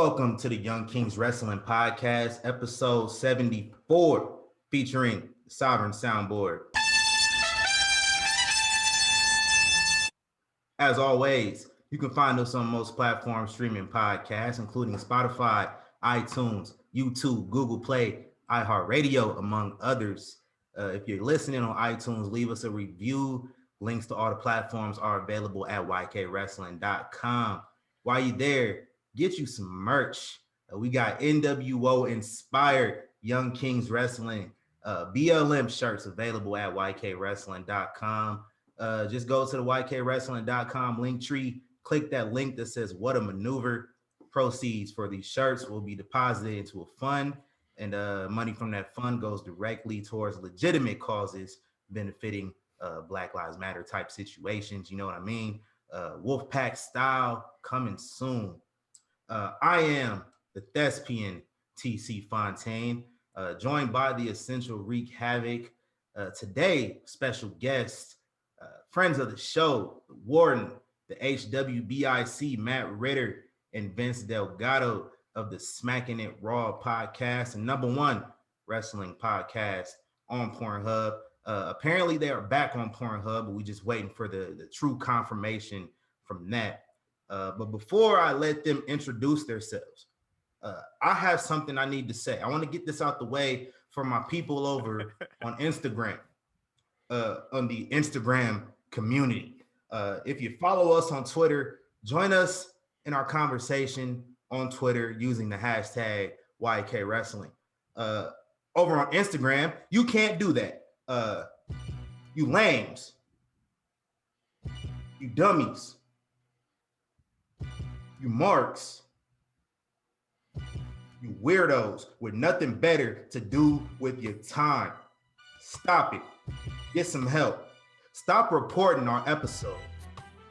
Welcome to the Young Kings Wrestling Podcast, episode 74, featuring the Sovereign Soundboard. As always, you can find us on most platforms streaming podcasts, including Spotify, iTunes, YouTube, Google Play, iHeartRadio, among others. If you're listening on iTunes, leave us a review. Links to all the platforms are available at ykwrestling.com. While you're there, get you some merch. We got NWO inspired Young Kings Wrestling BLM shirts available at ykwrestling.com. Just go to the ykwrestling.com link tree, click that link that says "What a Maneuver." Proceeds for these shirts will be deposited into a fund, and money from that fund goes directly towards legitimate causes benefiting Black Lives Matter type situations. You know what I mean? Wolfpack style coming soon. I am the thespian TC Fontaine, joined by the essential Wreak Havoc. Today, special guest, friends of the show, the Warden, the HWBIC, Matt Ritter, and Vince Delgado of the Smackin It Raw Podcast, and #1 wrestling podcast on Pornhub. Apparently, they are back on Pornhub, but we're just waiting for the true confirmation from that. But before I let them introduce themselves, I have something I need to say. I want to get this out the way for my people over on Instagram, on the Instagram community. If you follow us on Twitter, join us in our conversation on Twitter using the hashtag YK Wrestling. Over on Instagram, you can't do that. You lames, you dummies, you marks, you weirdos with nothing better to do with your time. Stop it. Get some help. Stop reporting our episode,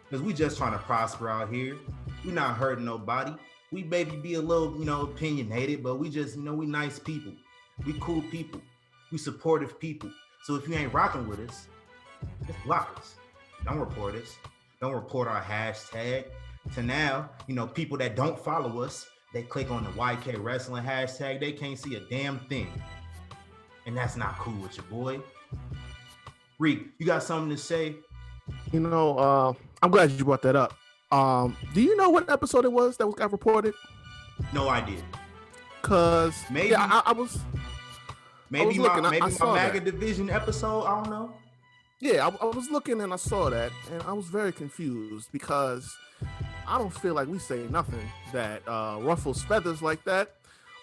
because we just trying to prosper out here. We're not hurting nobody. We maybe be a little, opinionated, but we just, we nice people. We cool people. We supportive people. So if you ain't rocking with us, just block us. Don't report us. Don't report our hashtag. To now, people that don't follow us, they click on the YK Wrestling hashtag, they can't see a damn thing. And that's not cool with your boy. Reek, you got something to say? I'm glad you brought that up. Do you know what episode it was that got reported? No idea. Cause maybe I was maybe looking, my MAGA that. Division episode. I don't know. Yeah, I was looking and I saw that, and I was very confused because I don't feel like we say nothing that ruffles feathers like that.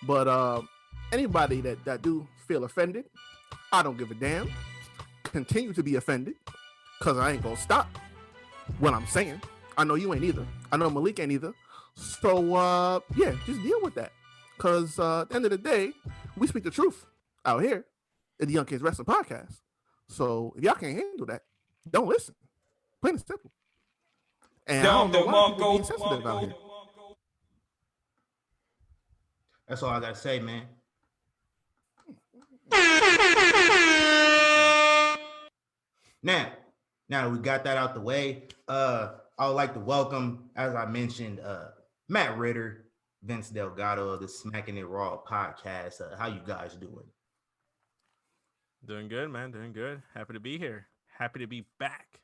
But anybody that do feel offended, I don't give a damn. Continue to be offended, because I ain't gonna stop what I'm saying. I know you ain't either. I know Malik ain't either. So yeah, just deal with that. Because at the end of the day, we speak the truth out here at the Young Kings Wrestling Podcast. So if y'all can't handle that, don't listen. Plain and simple. And I don't know why people being sensitive out here. That's all I gotta say, man. Now that we got that out the way, I would like to welcome, as I mentioned, Matt Ritter, Vince Delgado of the Smackin It Raw Podcast. How you guys doing? Doing good, man. Doing good. Happy to be here. Happy to be back.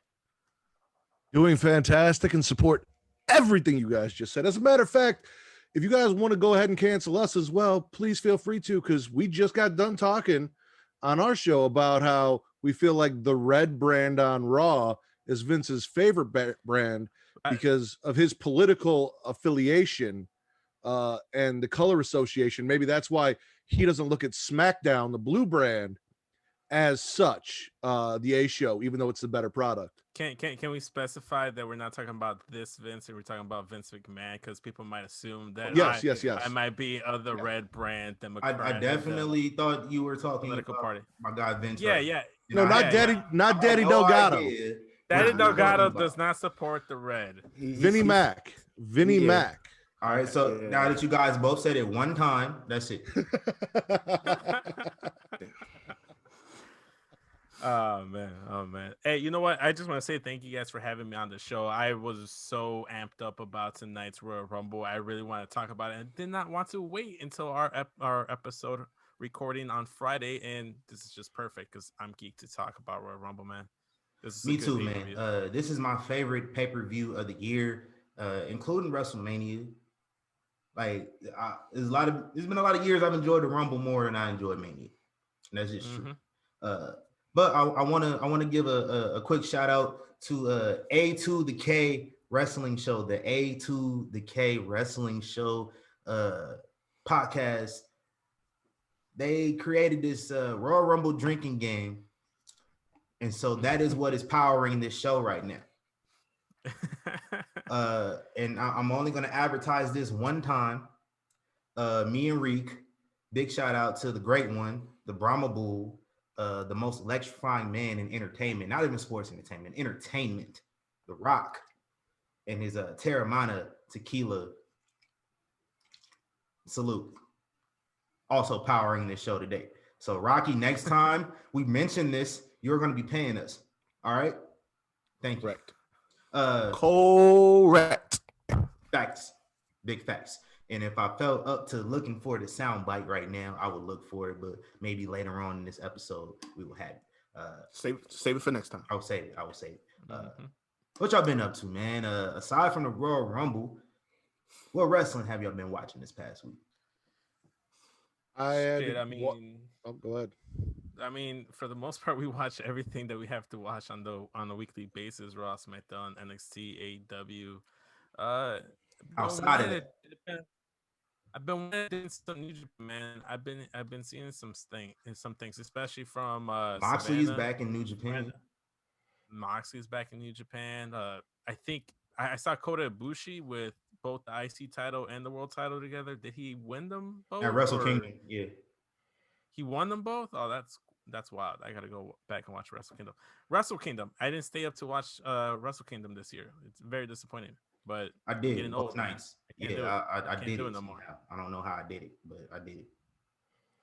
Doing fantastic and support everything you guys just said. As a matter of fact, if you guys want to go ahead and cancel us as well, please feel free to, because we just got done talking on our show about how we feel like the red brand on Raw is Vince's favorite brand because of his political affiliation and the color association. Maybe that's why he doesn't look at SmackDown, the blue brand, as such, the A show, even though it's the better product. Can we specify that we're not talking about this Vince and we're talking about Vince McMahon, because people might assume that yes. I might be of the red brand than McMahon. I definitely thought you were talking political about party. my guy Vince. Yeah, right? yeah. No, not Daddy Delgado. Daddy Delgado does not support the red. Vinnie Mac. All right, so now that you guys both said it one time, that's it. Oh man. Hey, you know what? I just want to say thank you guys for having me on the show. I was so amped up about tonight's Royal Rumble. I really want to talk about it and did not want to wait until our episode recording on Friday. And this is just perfect because I'm geeked to talk about Royal Rumble, man. This is Me too, man. This is my favorite pay-per-view of the year, including WrestleMania. Like, there's been a lot of years I've enjoyed the Rumble more than I enjoyed Mania, and that's just true. But I want to give a quick shout out to A to the K Wrestling Show, the A to the K Wrestling Show podcast. They created this Royal Rumble drinking game, and so that is what is powering this show right now. And I'm only going to advertise this one time. Me and Reek, big shout out to the great one, the Brahma Bull, the most electrifying man in entertainment, not even sports entertainment, The Rock, and his Terramana tequila. Salute. Also powering this show today. So Rocky, next time we mention this, you're going to be paying us. All right. Thank you. Correct. Facts. Big facts. And if I felt up to looking for the sound bite right now, I would look for it. But maybe later on in this episode, we will have it. Save it for next time. I will save it. What y'all been up to, man? Aside from the Royal Rumble, what wrestling have y'all been watching this past week? Go ahead. I mean, for the most part, we watch everything that we have to watch on a weekly basis: Raw, SmackDown, NXT, AEW. Outside of it, I've been watching some New Japan, man. I've been seeing some things, especially from Moxley's back in New Japan. Moxley's back in New Japan. I think I saw Kota Ibushi with both the IC title and the world title together. Did he win them both? At Wrestle Kingdom, yeah. He won them both? Oh, that's wild. I gotta go back and watch Wrestle Kingdom. I didn't stay up to watch Wrestle Kingdom this year. It's very disappointing. But I did. Getting old, nice. I did it. No more. I don't know how I did it, but I did it.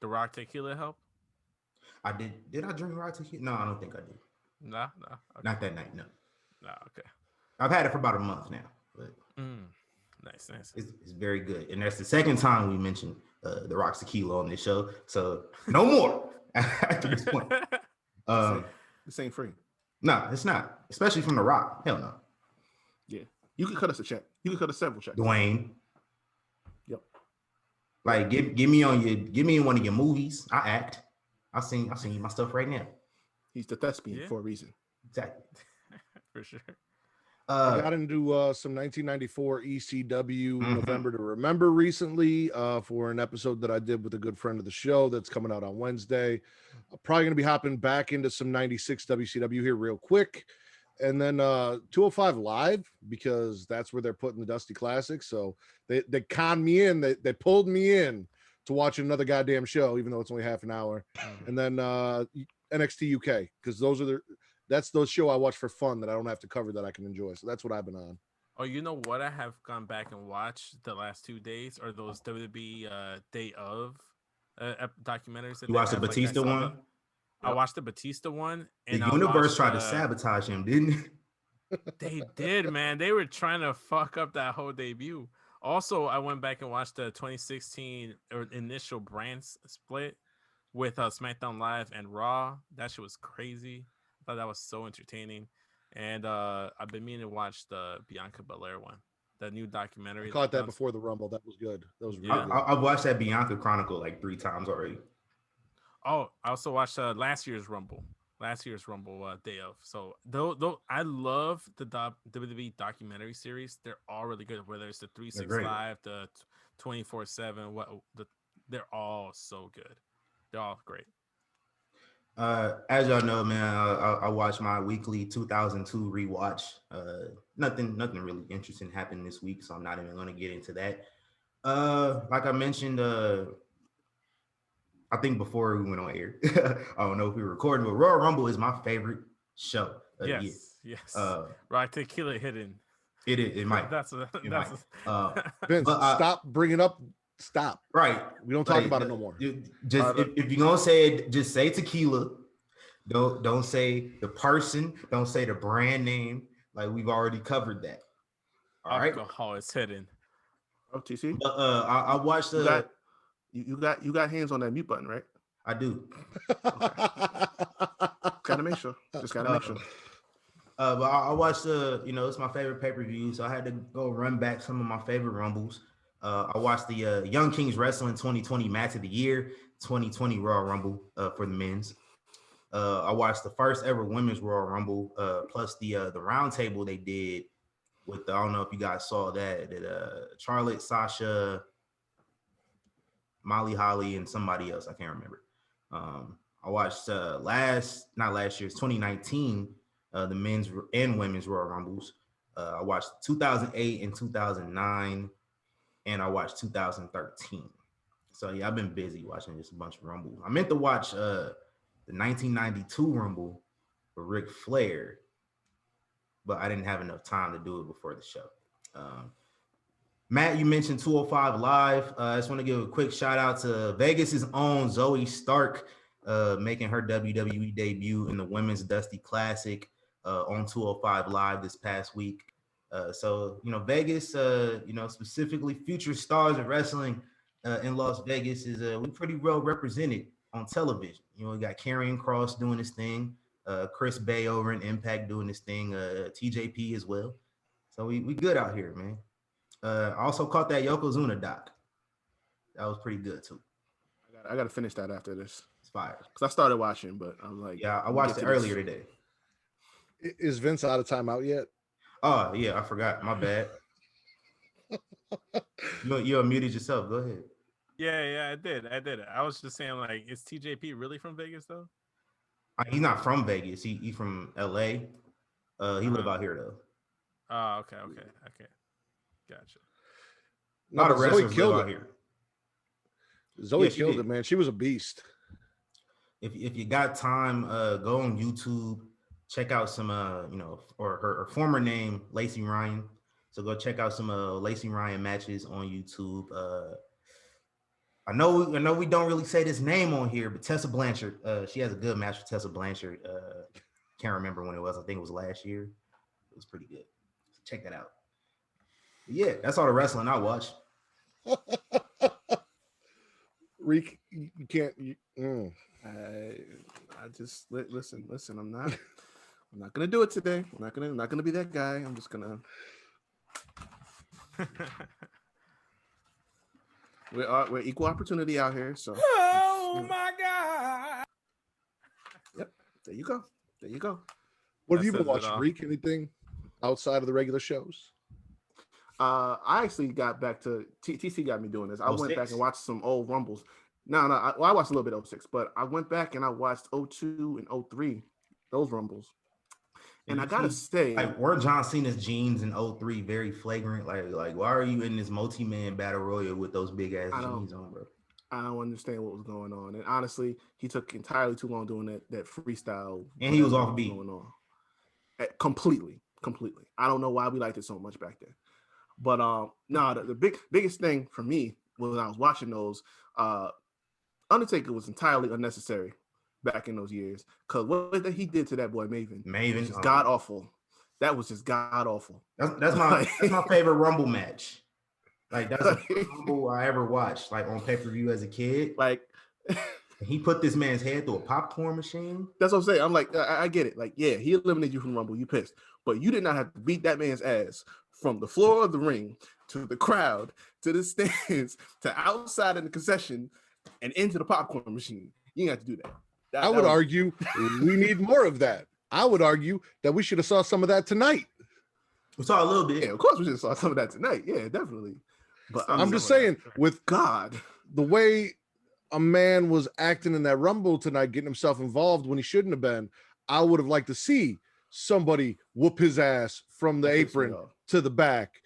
The Rock tequila help? I did. Did I drink Rock tequila? No, I don't think I did. No. Okay. Not that night. No. Okay. I've had it for about a month now, but nice. It's very good, and that's the second time we mentioned the Rock tequila on this show. So no more after this point. This ain't free. No, it's not. Especially from the Rock. Hell no. Yeah. You could cut us a check. You could cut us several checks. Dwayne. Yep. Like give me in one of your movies. I act. I sing my stuff right now. He's the thespian for a reason. Exactly. For sure. I got into some 1994 ECW November to Remember recently for an episode that I did with a good friend of the show that's coming out on Wednesday. I'm probably going to be hopping back into some 96 WCW here real quick. And then 205 Live, because that's where they're putting the Dusty Classics. So they conned me in. They pulled me in to watch another goddamn show, even though it's only half an hour. And then NXT UK, because that's those show I watch for fun that I don't have to cover that I can enjoy. So that's what I've been on. Oh, you know what? I have gone back and watched the last 2 days, or those WWE Day of documentaries. You watched the Batista one? I watched the Batista one. And the universe tried to sabotage him, didn't it? They did, man. They were trying to fuck up that whole debut. Also, I went back and watched the 2016 initial brand split with SmackDown Live and Raw. That shit was crazy. I thought that was so entertaining. And I've been meaning to watch the Bianca Belair one, the new documentary. I caught that before the Rumble. That was good. That was really good. I've watched that Bianca Chronicle like 3 times already. Oh, I also watched last year's Rumble Day of. So though I love the WWE documentary series. They're all really good. Whether it's the 365, the 24/7, they're all so good. They're all great. As y'all know, man, I watch my weekly 2002 rewatch. Nothing really interesting happened this week, so I'm not even going to get into that. Like I mentioned, I think before we went on air, I don't know if we were recording, but Royal Rumble is my favorite show of the year. Yes. Right, tequila hidden. It might. Vince, stop bringing up. Stop. Right. We don't talk about it no more. If you're gonna say it, just say tequila. Don't say the person. Don't say the brand name. Like we've already covered that. All right. Alcohol is hidden. Oh, TC, I watched you got hands on that mute button, right? I do. Gotta make sure. Just gotta make sure. But I watched it's my favorite pay-per-view, so I had to go run back some of my favorite Rumbles. I watched the Young Kings Wrestling 2020 Match of the Year, 2020 Royal Rumble for the men's. I watched the first ever Women's Royal Rumble, plus the round table they did with I don't know if you guys saw that Charlotte, Sasha, Molly Holly, and somebody else I can't remember. I watched not last year's 2019 the men's and women's Royal Rumbles. I watched 2008 and 2009, and I watched 2013. So yeah, I've been busy watching just a bunch of Rumbles. I meant to watch the 1992 Rumble for Ric Flair, but I didn't have enough time to do it before the show. Matt, you mentioned 205 Live. I just want to give a quick shout out to Vegas's own Zoe Stark, making her WWE debut in the Women's Dusty Classic on 205 Live this past week. So, Vegas, specifically future stars of wrestling in Las Vegas is we pretty well represented on television. We got Karrion Kross doing his thing, Chris Bay over in Impact doing his thing, TJP as well. So we good out here, man. I also caught that Yokozuna doc. That was pretty good too. I got to finish that after this. It's fire. Because I started watching, but I was like, yeah, I watched it earlier today. Is Vince out of timeout yet? Oh yeah, I forgot. My bad. You unmuted yourself. Go ahead. Yeah, I did. I was just saying, like, is TJP really from Vegas though? He's not from Vegas. He's from LA. He live out here though. Oh, okay. Gotcha. A lot of wrestlers live out here. Zoe killed it, man. She was a beast. If you got time, go on YouTube, check out some or her former name, Lacey Ryan. So go check out some Lacey Ryan matches on YouTube. I know we don't really say this name on here, but Tessa Blanchard, she has a good match with Tessa Blanchard. Can't remember when it was. I think it was last year. It was pretty good. So check that out. But yeah, that's all the wrestling I watch. Reek, you can't. I just listen. I'm not gonna do it today. I'm not gonna be that guy. I'm just gonna. We're equal opportunity out here. So. Oh my God. Yep. There you go. What have you been watching, Reek? Anything outside of the regular shows? I actually got back to TC got me doing this. I went back and watched some old Rumbles. I watched a little bit of 06, but I went back and I watched 02 and 03, those Rumbles. And I gotta say, like, were John Cena's jeans in 03 very flagrant? Like why are you in this multi-man battle royal with those big ass jeans on, bro? I don't understand what was going on. And honestly, he took entirely too long doing that freestyle. And he was off beat. Going on. Completely. I don't know why we liked it so much back then. But the biggest thing for me was when I was watching those, Undertaker was entirely unnecessary back in those years, because what he did to that boy Maven was just god awful. That was just god awful. That's my favorite Rumble match. Like, that's the first Rumble I ever watched, like, on pay-per-view as a kid. Like, he put this man's head through a popcorn machine. That's what I'm saying. I'm like, I get it. Like, yeah, he eliminated you from Rumble. You pissed, but you did not have to beat that man's ass from the floor of the ring to the crowd to the stands to outside in the concession and into the popcorn machine. You didn't have to do that. I would argue we need more of that. I would argue that we should have saw some of that tonight. We saw a little bit. Yeah, of course we should have saw some of that tonight. Yeah, definitely. But I'm just saying, with God, the way a man was acting in that Rumble tonight, getting himself involved when he shouldn't have been, I would have liked to see somebody whoop his ass from the apron to the back,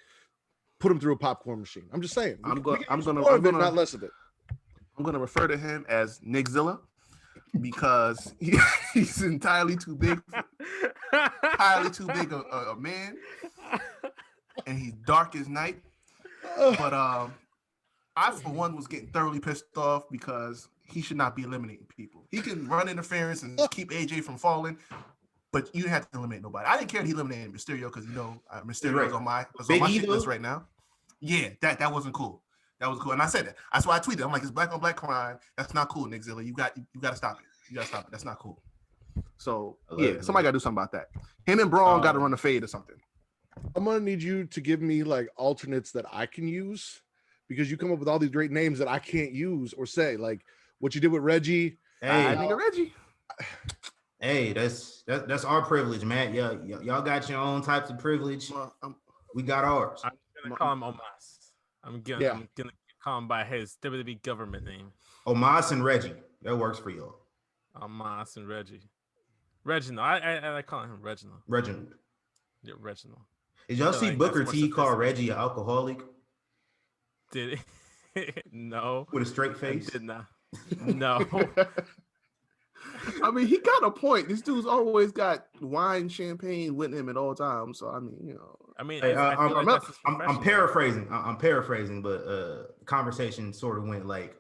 put him through a popcorn machine. I'm just saying. I'm gonna not less of it. I'm gonna refer to him as Nickzilla, because he's entirely too big a man, and he's dark as night. But I, for one, was getting thoroughly pissed off because he should not be eliminating people. He can run interference and keep AJ from falling, but you didn't have to eliminate nobody. I didn't care that he eliminated Mysterio because Mysterio's on my shit list right now. Yeah, that wasn't cool. That was cool, and I said that. That's why I tweeted. I'm like, it's black on black crime. That's not cool, Nick Zilla. You got to stop it. You got to stop it. That's not cool. So yeah, somebody got to do something about that. Him and Braun got to run a fade or something. I'm gonna need you to give me like alternates that I can use, because you come up with all these great names that I can't use or say, like what you did with Reggie. Hey, nigga Reggie. Hey, that's our privilege, man. Y'all got your own types of privilege. We got ours. I'm gonna call him Omas. I'm gonna call him by his WWE government name. Omas and Reggie. That works for y'all. Omas and Reggie. Reginald. I like calling him Reginald. Reginald. Yeah, Reginald. Did y'all see Booker T call Reggie an alcoholic? Did it? No. With a straight face? I did not. No. I mean, he got a point. This dude's always got wine, champagne with him at all times. So I mean, Hey, I'm paraphrasing. I'm paraphrasing, but conversation sort of went like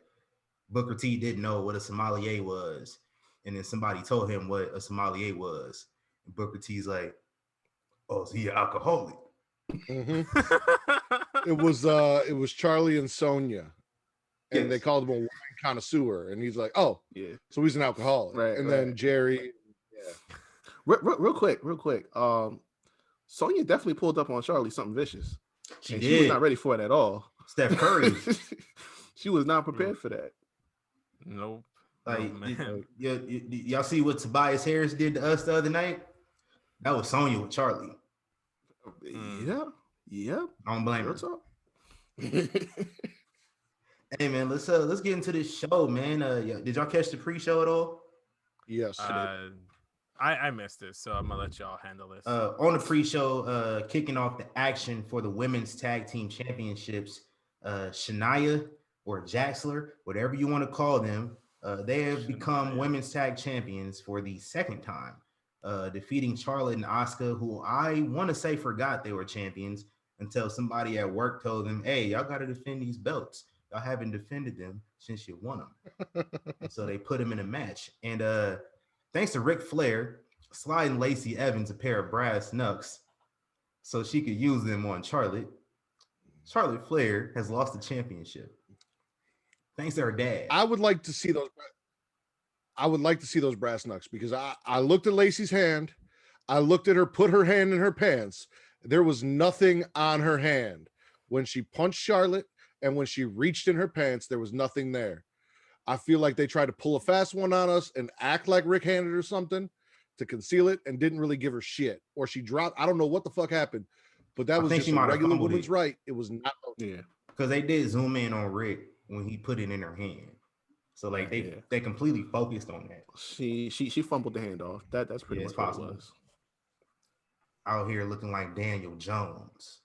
Booker T didn't know what a sommelier was, and then somebody told him what a sommelier was. And Booker T's like, "Oh, is he an alcoholic?" Mm-hmm. It was Charlie and Sonia, and they called him a wine connoisseur, and he's like, "Oh, yeah, so he's an alcoholic." Right. And then Jerry, real quick. Sonya definitely pulled up on Charlie something vicious. She was not ready for it at all. Steph Curry. She was not prepared for that. Nope. Like, y'all see what Tobias Harris did to us the other night? That was Sonya with Charlie. Yeah. I don't blame her. Hey man, let's get into this show, man. Did y'all catch the pre-show at all? Yes. I missed it, so I'm gonna let y'all handle this. On the pre-show, kicking off the action for the women's tag team championships, Shania or Jaxler, whatever you want to call them, they have become women's tag champions for the second time, defeating Charlotte and Asuka, who I want to say forgot they were champions until somebody at work told them, "Hey, y'all got to defend these belts. Y'all haven't defended them since you won them." And so they put them in a match, and thanks to Ric Flair sliding Lacey Evans a pair of brass knucks so she could use them on Charlotte, Charlotte Flair has lost the championship. Thanks to her dad. I would like to see those. I would like to see those brass knucks, because I looked at Lacey's hand. I looked at her put her hand in her pants. There was nothing on her hand. When she punched Charlotte and when she reached in her pants, there was nothing there. I feel like they tried to pull a fast one on us and act like Rick handed her something to conceal it and didn't really give her shit. Or she dropped. I don't know what the fuck happened, but that was just a regular woman's right. It was not. Yeah, because they did zoom in on Rick when he put it in her hand. So like they completely focused on that. She fumbled the hand off. That's pretty much possible. What it was. Out here looking like Daniel Jones.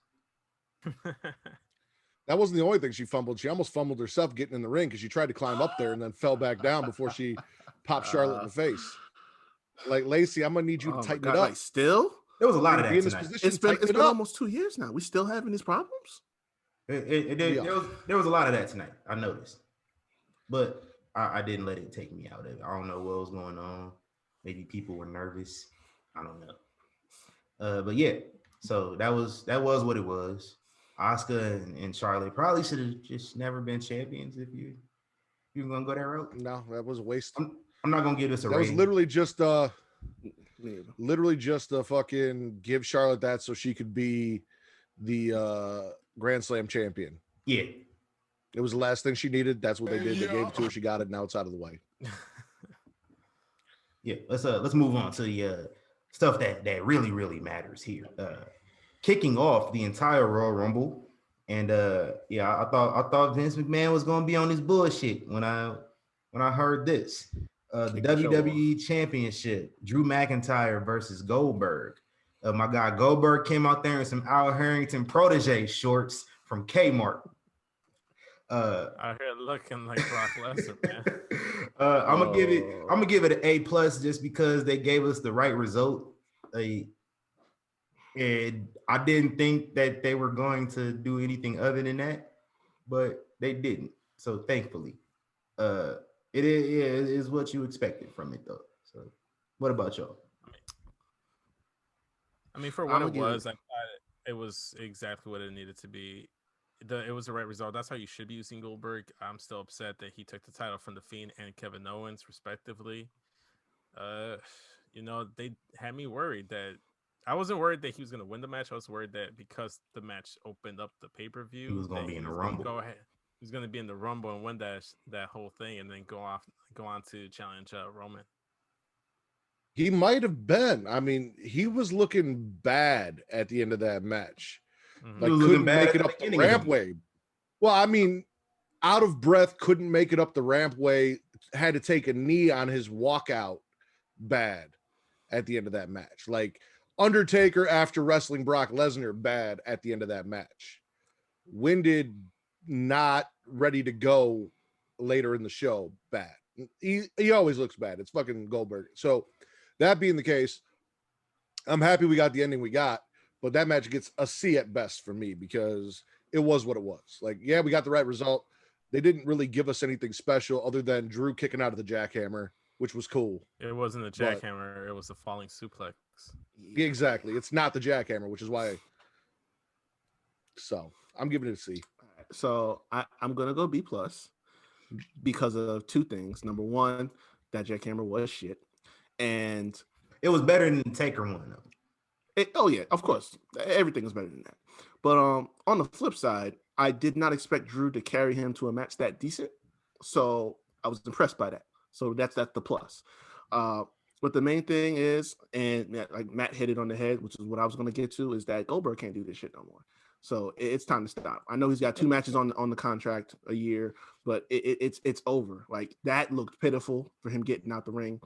That wasn't the only thing she fumbled. She almost fumbled herself getting in the ring because she tried to climb up there and then fell back down before she popped Charlotte in the face. Like, Lacey, I'm gonna need you to tighten it up. Like, still, there was a lot of that tonight. It's been almost 2 years now. We still having these problems. There was a lot of that tonight. I noticed, but I didn't let it take me out of it. I don't know what was going on. Maybe people were nervous. I don't know. But yeah, so that was what it was. Asuka and Charlotte probably should have just never been champions if you were gonna go that route. No, that was a waste. I'm not gonna give this a rating. That was literally just a fucking give Charlotte that so she could be the Grand Slam champion. Yeah. It was the last thing she needed. That's what they did. They gave it to her. She got it. Now it's out of the way. Yeah, let's move on to the stuff that really matters here. Kicking off the entire Royal Rumble, and I thought Vince McMahon was gonna be on his bullshit when I heard this. The WWE Championship, Drew McIntyre versus Goldberg. My guy Goldberg came out there in some Al Harrington protege shorts from Kmart. Out here looking like Brock Lesnar, man. I'm gonna give it an A+ just because they gave us the right result. And I didn't think that they were going to do anything other than that, but they didn't. So thankfully, It is, yeah, it is what you expected from it though. So, what about y'all? I mean, for what it was, I thought it was exactly what it needed to be. It was the right result. That's how you should be using Goldberg. I'm still upset that he took the title from The Fiend and Kevin Owens, respectively. They had me worried that I wasn't worried that he was going to win the match. I was worried that because the match opened up the pay-per-view, He was going to be in the Rumble. Go ahead. He's going to be in the Rumble and win that whole thing, and then go on to challenge Roman. He might have been. I mean, he was looking bad at the end of that match. Mm-hmm. Like, couldn't make it up the rampway. Well, I mean, out of breath, couldn't make it up the rampway. Had to take a knee on his walkout bad at the end of that match. Like, Undertaker after wrestling Brock Lesnar bad at the end of that match. Winded, not ready to go later in the show bad. He always looks bad. It's fucking Goldberg. So that being the case, I'm happy we got the ending we got, but that match gets a C at best for me because it was what it was. Like, yeah, we got the right result. They didn't really give us anything special other than Drew kicking out of the jackhammer, which was cool. It wasn't the jackhammer. It was the falling suplex. Yeah, exactly. It's not the jackhammer, which is why. So I'm giving it a C. So I'm going to go B+ because of two things. Number one, that jackhammer was shit. And it was better than the Taker one, though. Oh yeah, of course, everything is better than that. But on the flip side, I did not expect Drew to carry him to a match that decent, so I was impressed by that. So that's the plus. But the main thing is, and like Matt hit it on the head, which is what I was going to get to, is that Goldberg can't do this shit no more. So it's time to stop. I know he's got 2 matches on the contract a year, but it's over. Like, that looked pitiful for him getting out the ring.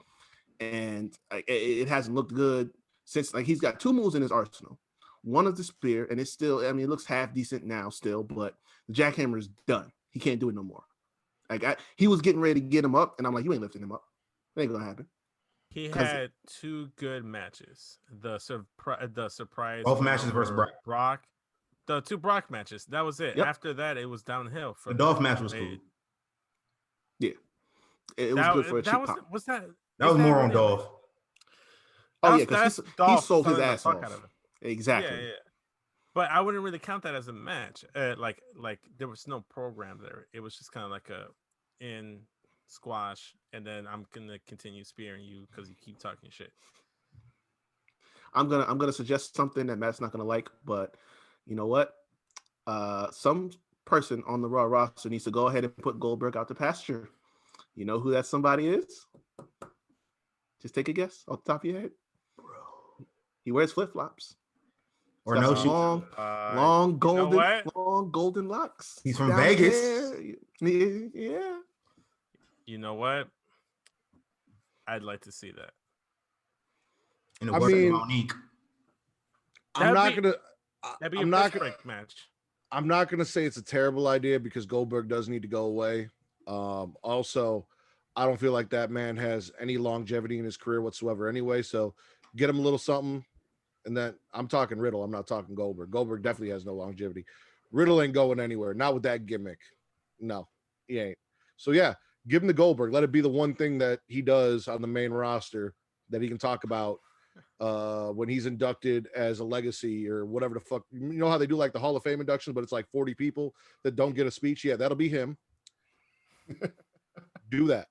And it hasn't looked good since. Like, he's got 2 moves in his arsenal. One is the spear, and it's still, I mean, it looks half decent now still, but the jackhammer is done. He can't do it no more. Like, he was getting ready to get him up, and I'm like, you ain't lifting him up. It ain't gonna happen. He had 2 good matches. The surprise. Both matches versus Brock. The 2 Brock matches. That was it. Yep. After that, it was downhill. The Dolph match was cool. Yeah, it was good for a cheap pop. That was more on Dolph. Oh yeah, because he sold his ass off. Exactly. Yeah. But I wouldn't really count that as a match. Like there was no program there. It was just kind of like in squash, and then I'm gonna continue spearing you because you keep talking shit. I'm gonna suggest something that Matt's not gonna like, but you know what? Some person on the Raw roster needs to go ahead and put Goldberg out to pasture. You know who that somebody is? Just take a guess off the top of your head. Bro. He wears flip-flops. Or no shoes. Long golden locks. He's from Vegas. Yeah. You know what? I'd like to see that. In the words of Monique. That'd be a perfect match. I'm not gonna say it's a terrible idea because Goldberg does need to go away. Also, I don't feel like that man has any longevity in his career whatsoever anyway. So get him a little something. And then I'm talking Riddle. I'm not talking Goldberg. Goldberg definitely has no longevity. Riddle ain't going anywhere. Not with that gimmick. No, he ain't. So yeah, give him the Goldberg. Let it be the one thing that he does on the main roster that he can talk about when he's inducted as a legacy or whatever the fuck. You know how they do like the Hall of Fame inductions, but it's like 40 people that don't get a speech? Yeah, that'll be him. Do that.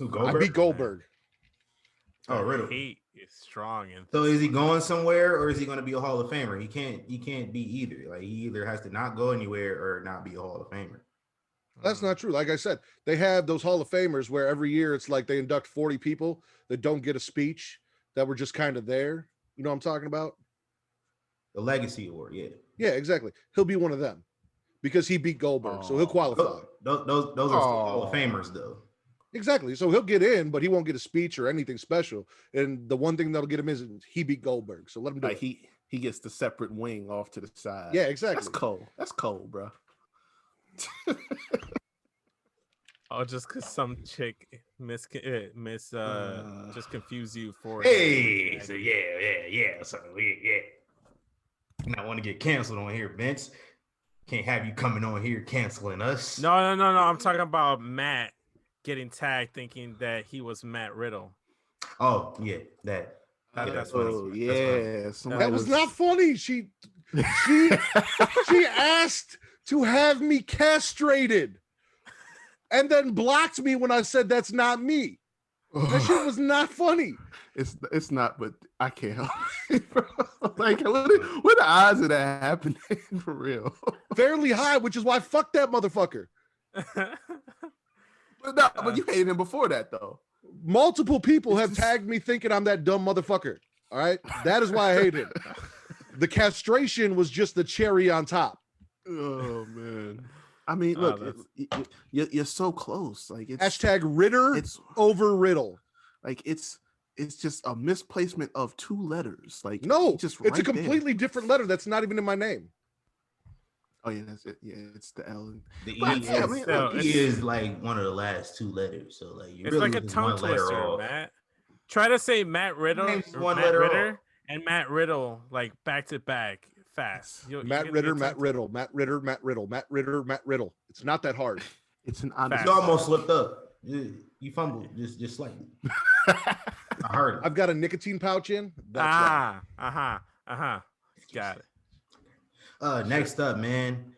I beat Goldberg. Oh, Riddle. Hate is strong. So is he going somewhere or is he going to be a Hall of Famer? He can't be either. Like, he either has to not go anywhere or not be a Hall of Famer. That's not true. Like I said, they have those Hall of Famers where every year it's like they induct 40 people that don't get a speech that were just kind of there. You know what I'm talking about? The Legacy Award, yeah. Yeah, exactly. He'll be one of them because he beat Goldberg, so he'll qualify. Those are still Hall of Famers, though. Exactly. So he'll get in, but he won't get a speech or anything special. And the one thing that'll get him is he beat Goldberg. So let him do it. He gets the separate wing off to the side. Yeah, exactly. That's cold, bro. Oh, just because some chick just confuse you for yeah. So yeah. I want to get canceled on here, Vince. Can't have you coming on here canceling us. No. I'm talking about Matt getting tagged thinking that he was Matt Riddle. Oh yeah, that. That's That's funny. Oh funny. yeah, That was not funny. She asked to have me castrated and then blocked me when I said that's not me. That shit was not funny. It's not, but I can't help it, bro. Like, what are the odds of that happening for real? Fairly high, which is why fuck that motherfucker. But you hated him before that, though. Multiple people have tagged me thinking I'm that dumb motherfucker. All right. That is why I hate him. The castration was just the cherry on top. Oh man. I mean, look, you're so close. Like it's Hashtag Ritter it's over Riddle. like it's just a misplacement of 2 letters. Like No, just it's a right there. completely different letter that's not even in my name. Oh yeah, that's it. Yeah, it's the L. The E, But, is, yeah, I mean, look, E is like one of the last 2 letters. So like you It's really like a just tongue one letter twister, off. Matt. Try to say Matt Riddle, Name's or one Matt letter Ritter, off. and Matt Riddle like back to back fast. Matt Ritter, Matt Riddle, Matt Ritter, Matt Riddle, Matt Ritter, Matt Riddle. It's not that hard. It's an honest. You almost slipped up. You fumbled just slightly. I heard it. I've got a nicotine pouch in. That's Got it. Next up, man,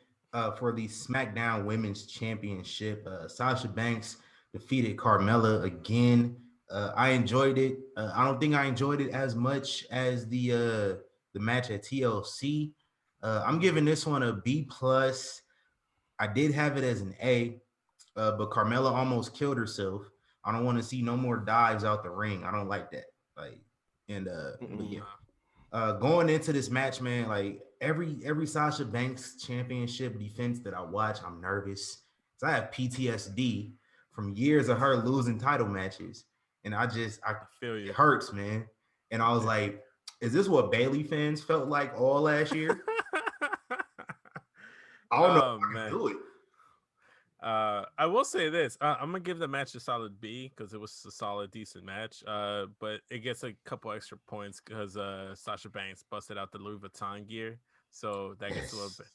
for the SmackDown Women's Championship, Sasha Banks defeated Carmella again. I enjoyed it. I don't think I enjoyed it as much as the match at TLC. I'm giving this one a B plus. I did have it as an A, but Carmella almost killed herself. I don't want to see no more dives out the ring. I don't like that. Like, but yeah. Going into this match, man, like every Sasha Banks championship defense that I watch, I'm nervous. So I have PTSD from years of her losing title matches. And I feel you. It hurts, man. And I was like, is this what Bayley fans felt like all last year? I don't know if I can do it. I will say this. I'm gonna give the match a solid B because it was a solid, decent match. But it gets a couple extra points because Sasha Banks busted out the Louis Vuitton gear, so that gets a little bit.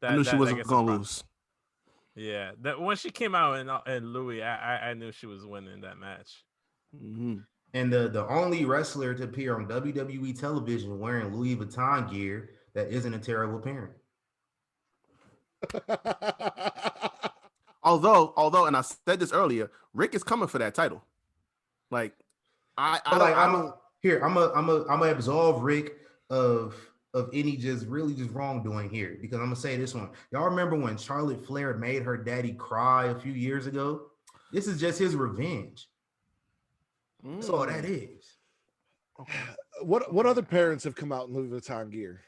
I knew she wasn't gonna lose. Yeah, that when she came out in Louis, I knew she was winning that match. Mm-hmm. And the only wrestler to appear on WWE television wearing Louis Vuitton gear that isn't a terrible parent. Although, and I said this earlier, Rick is coming for that title. Like, I'm gonna absolve Rick of any just wrongdoing here, because I'm gonna say this one. Y'all remember when Charlotte Flair made her daddy cry a few years ago? This is just his revenge. That's all that is. Okay. What other parents have come out in Louis Vuitton gear?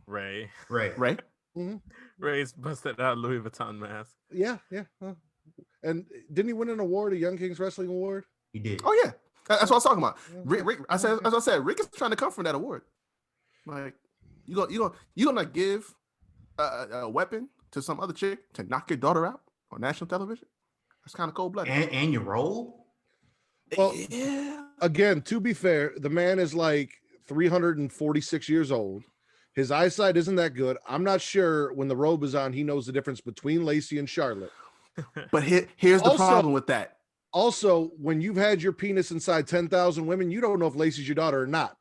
Ray. Mm-hmm. Ray's busted out Louis Vuitton mask. Yeah. And didn't he win an award, a Young Kings Wrestling Award? He did. Oh yeah, that's what I was talking about. Yeah. Rick, as I said, Rick is trying to come from that award. Like, you gonna give a weapon to some other chick to knock your daughter out on national television? That's kind of cold blooded. And you roll? Well, yeah. Again, to be fair, the man is like 346 years old. His eyesight isn't that good. I'm not sure when the robe is on, he knows the difference between Lacey and Charlotte. But here's the problem with that. Also, when you've had your penis inside 10,000 women, you don't know if Lacey's your daughter or not.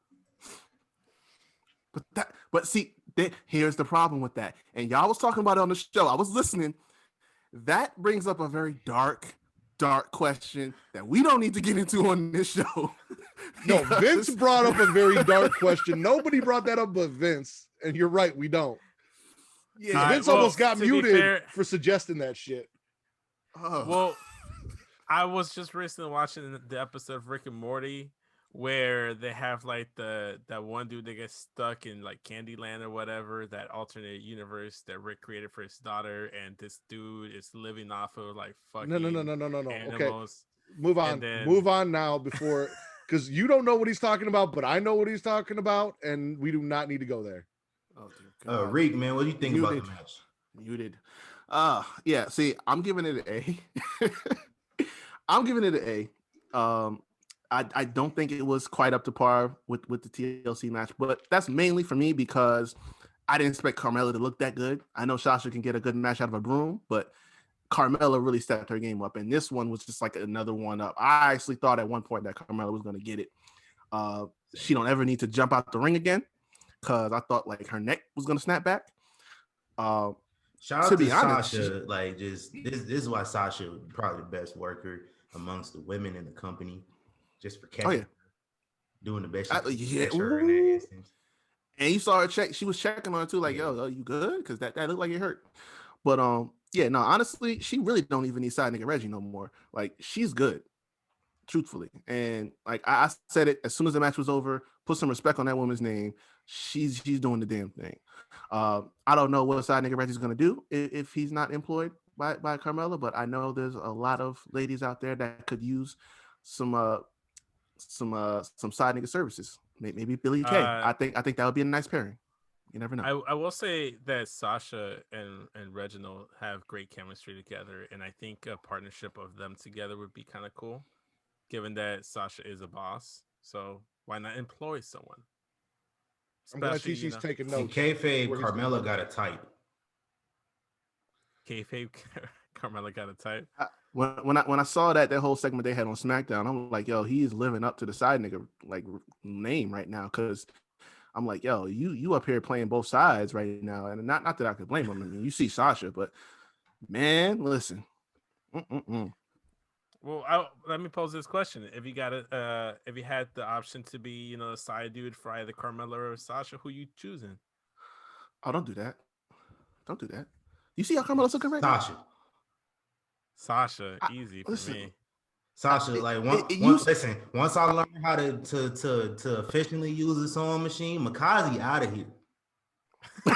But see, here's the problem with that. And y'all was talking about it on the show. I was listening. That brings up a very dark question that we don't need to get into on this show. No, Vince brought up a very dark question. Nobody brought that up but Vince. And you're right, we don't. Yeah, Vince almost got muted for suggesting that shit. Oh. Well, I was just recently watching the episode of Rick and Morty where they have like that one dude that gets stuck in like Candyland or whatever, that alternate universe that Rick created for his daughter, and this dude is living off of like fucking No. animals. Okay, move on. Move on now before, because you don't know what he's talking about, but I know what he's talking about, and we do not need to go there. Oh, dear God. Rick, man, what do you think about the match? Muted. Yeah. See, I'm giving it an A. I'm giving it an A. I don't think it was quite up to par with the TLC match, but that's mainly for me because I didn't expect Carmella to look that good. I know Sasha can get a good match out of a broom, but Carmella really stepped her game up, and this one was just like another one up. I actually thought at one point that Carmella was going to get it. She don't ever need to jump out the ring again, because I thought like her neck was going to snap back. Shout out to Sasha. Like, just this is why Sasha probably the best worker amongst the women in the company, just for catching, doing the best. Her in that instance. And you saw her check. She was checking on her too, like, yo, you good? Because that looked like it hurt. But yeah, no, honestly, she really don't even need side nigga Reggie no more. Like, she's good, truthfully. And like I said it as soon as the match was over, put some respect on that woman's name. She's doing the damn thing. I don't know what side nigga Reggie's gonna do if he's not employed by Carmella, but I know there's a lot of ladies out there that could use some side nigga services. Maybe Billy Kay. I think that would be a nice pairing. You never know. I will say that Sasha and Reginald have great chemistry together, and I think a partnership of them together would be kind of cool, given that Sasha is a boss. So why not employ someone? I'm glad she's taking notes. Kayfabe, Carmella got a type. Kayfabe, Carmella got a type. When I saw that whole segment they had on SmackDown, I'm like, yo, he's living up to the side nigga like name right now, because I'm like, yo, you up here playing both sides right now, and not that I could blame him. I mean, you see Sasha, but man, listen. Well, let me pose this question: if you had the option to be, a side dude for either Carmella or Sasha, who you choosing? Oh, don't do that. Don't do that. You see how Carmella's looking right now? Sasha, easy for me. Sasha, like once I learn how to efficiently use the sewing machine, Makazi out of here. He's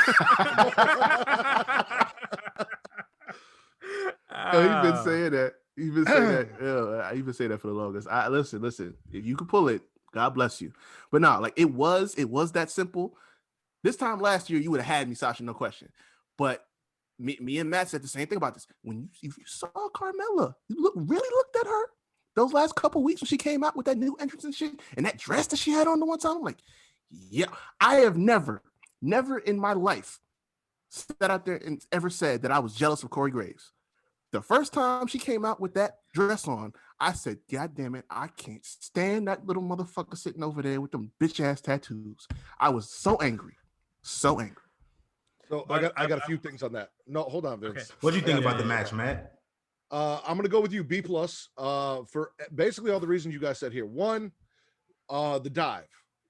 been saying that. He's been saying that. Yeah, I even say that for the longest. Listen. If you can pull it, God bless you. But no, like it was that simple. This time last year, you would have had me, Sasha, no question. But me and Matt said the same thing about this. If you saw Carmella, you really looked at her those last couple weeks when she came out with that new entrance and shit, and that dress that she had on the one time. I'm like, yeah, I have never in my life sat out there and ever said that I was jealous of Corey Graves. The first time she came out with that dress on, I said, God damn it, I can't stand that little motherfucker sitting over there with them bitch ass tattoos. I was so angry. So angry. So I got a few things on that. No, hold on, Vince. Okay. What do you think about the match, Matt? I'm gonna go with you, B+, for basically all the reasons you guys said here. One, the dive.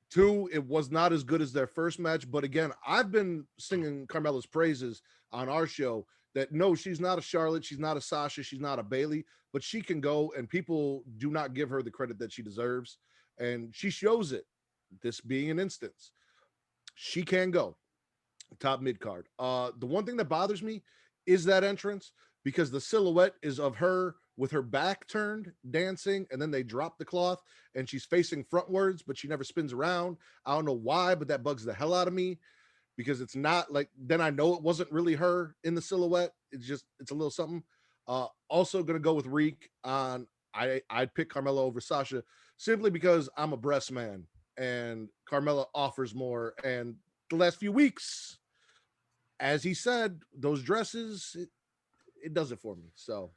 Two, it was not as good as their first match, but again, I've been singing Carmella's praises on our show that no, she's not a Charlotte, she's not a Sasha, she's not a Bayley, but she can go, and people do not give her the credit that she deserves, and she shows it. This being an instance, she can go top mid card. The one thing that bothers me is that entrance, because the silhouette is of her with her back turned dancing, and then they drop the cloth and she's facing frontwards, but she never spins around. I don't know why, but that bugs the hell out of me, because it's not like, then I know it wasn't really her in the silhouette. It's a little something. Also gonna go with Reek on I'd pick Carmella over Sasha simply because I'm a breast man and Carmella offers more, and the last few weeks, as he said, those dresses, it does it for me. So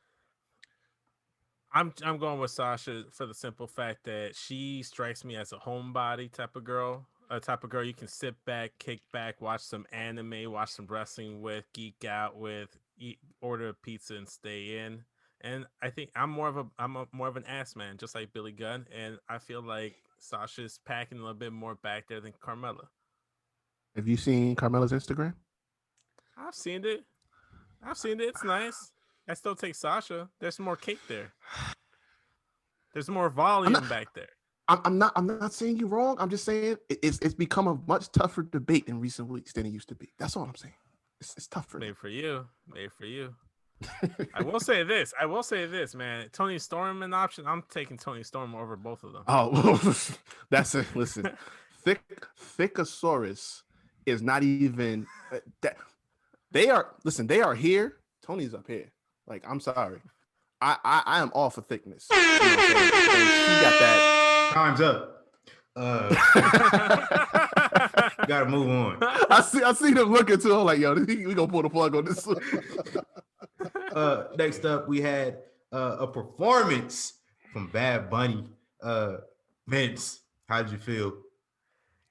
I'm going with Sasha for the simple fact that she strikes me as a homebody type of girl. A type of girl you can sit back, kick back, watch some anime, watch some wrestling with, geek out with, order a pizza and stay in. And I think I'm more of an ass man, just like Billy Gunn. And I feel like Sasha's packing a little bit more back there than Carmella. Have you seen Carmella's Instagram? I've seen it. It's nice. I still take Sasha. There's more cake there. There's more volume back there. I'm not saying you're wrong. I'm just saying it's become a much tougher debate in recent weeks than it used to be. That's all I'm saying. It's tougher. Made for you. I will say this, man. Tony Storm an option. I'm taking Tony Storm over both of them. Oh, that's it. Listen, Thickosaurus is not even that. They are here. Tony's up here. Like, I'm sorry. I am all for thickness. You know what I'm saying? And she got that. Time's up. Gotta move on. I see them looking to him like, yo, we gonna pull the plug on this one. Next up, we had a performance from Bad Bunny. Vince, how'd you feel?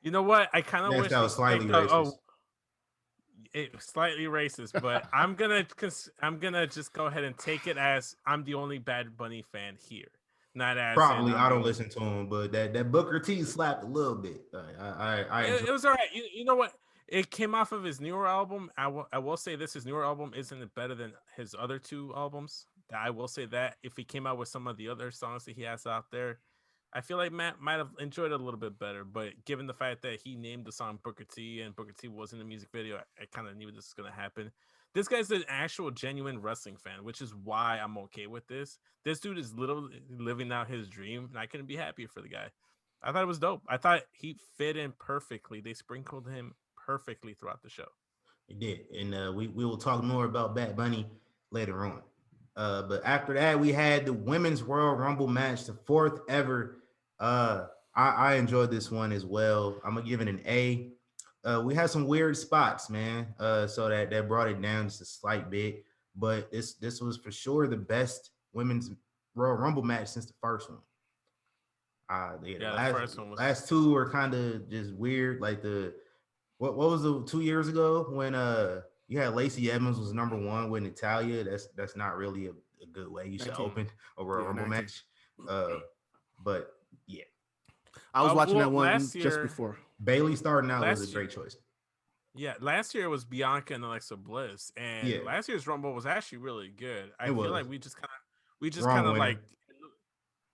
You know what? I kind of Yes, wish that they was slightly picked racist. slightly racist, but I'm gonna just go ahead and take it as I'm the only Bad Bunny fan here, not as Probably I don't listen to him, but that Booker T slapped a little bit. I enjoy. It was all right. You know what? It came off of his newer album. I will say this: his newer album isn't better than his other two albums. I will say that if he came out with some of the other songs that he has out there, I feel like Matt might have enjoyed it a little bit better. But given the fact that he named the song Booker T and Booker T was in the music video, I kind of knew this was going to happen. This guy's an actual genuine wrestling fan, which is why I'm okay with this. This dude is literally living out his dream, and I couldn't be happier for the guy. I thought it was dope. I thought he fit in perfectly. They sprinkled him perfectly throughout the show. He did, and we will talk more about Bad Bunny later on. But after that, we had the Women's Royal Rumble match, the fourth ever. I enjoyed this one as well. I'm gonna give it an A. We had some weird spots, man. So that brought it down just a slight bit. But this was for sure the best Women's Royal Rumble match since the first one. The first one was... last two were kind of just weird. Like what was the 2 years ago when you had Lacey Evans was number one with Natalia? That's not really a good way you should open a Royal Rumble match. But yeah, I was watching that one last just before. Bailey starting out was a great choice. Yeah, last year it was Bianca and Alexa Bliss, and last year's Rumble was actually really good. I feel like we just kind of like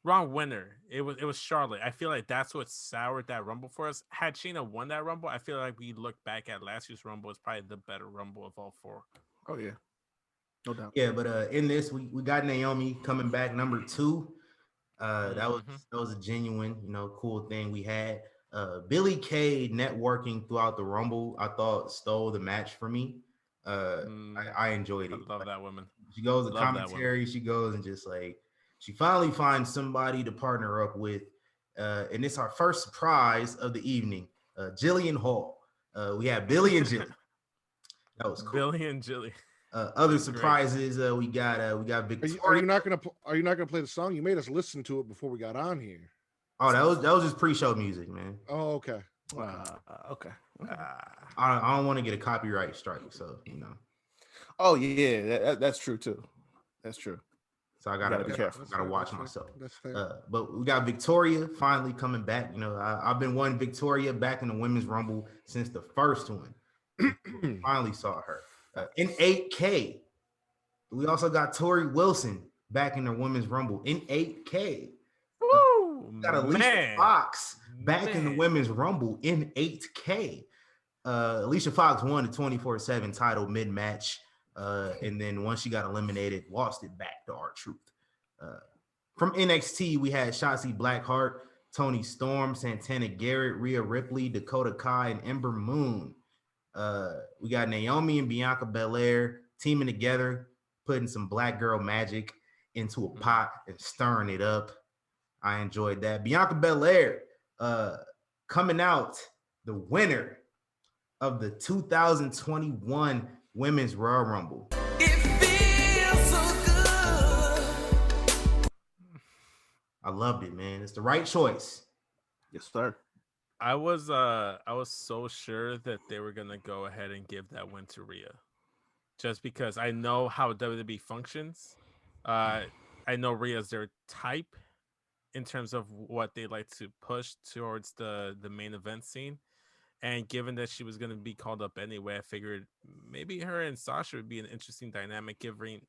wrong winner. It was Charlotte. I feel like that's what soured that Rumble for us. Had Shayna won that Rumble, I feel like we look back at last year's Rumble as probably the better Rumble of all four. Oh yeah, no doubt. Yeah, but in this we got Naomi coming back number 2. That was a genuine, cool thing we had. Billie Kay networking throughout the Rumble, I thought stole the match for me. I enjoyed it. I love that woman. She goes to commentary. She goes and just like she finally finds somebody to partner up with, and it's our first surprise of the evening. Jillian Hall. We have Billy and Jilly. That was cool. Billy and Jilly. Other surprises, we got Victoria. Are you not gonna play the song? You made us listen to it before we got on here. Oh, that was just pre-show music, man. Oh, okay. Okay. I don't want to get a copyright strike, so Oh yeah, that's true too. That's true. So I gotta be careful. Gotta watch myself. That's fair. But we got Victoria finally coming back. I've been wanting Victoria back in the Women's Rumble since the first one. Finally saw her. In 8K, we also got Tori Wilson back in the Women's Rumble in 8K. Woo! Got Alicia Fox back in the Women's Rumble in 8K. Alicia Fox won the 24/7 title mid-match, and then once she got eliminated, lost it back to R-Truth. From NXT, we had Shotzi Blackheart, Toni Storm, Santana Garrett, Rhea Ripley, Dakota Kai, and Ember Moon. We got Naomi and Bianca Belair teaming together, putting some black girl magic into a pot and stirring it up. I enjoyed that. Bianca Belair coming out the winner of the 2021 Women's Royal Rumble. It feels so good. I loved it, man. It's the right choice. Yes, sir. I was so sure that they were gonna go ahead and give that win to Rhea, just because I know how WWE functions. I know Rhea's their type in terms of what they like to push towards the main event scene, and given that she was gonna be called up anyway, I figured maybe her and Sasha would be an interesting dynamic, given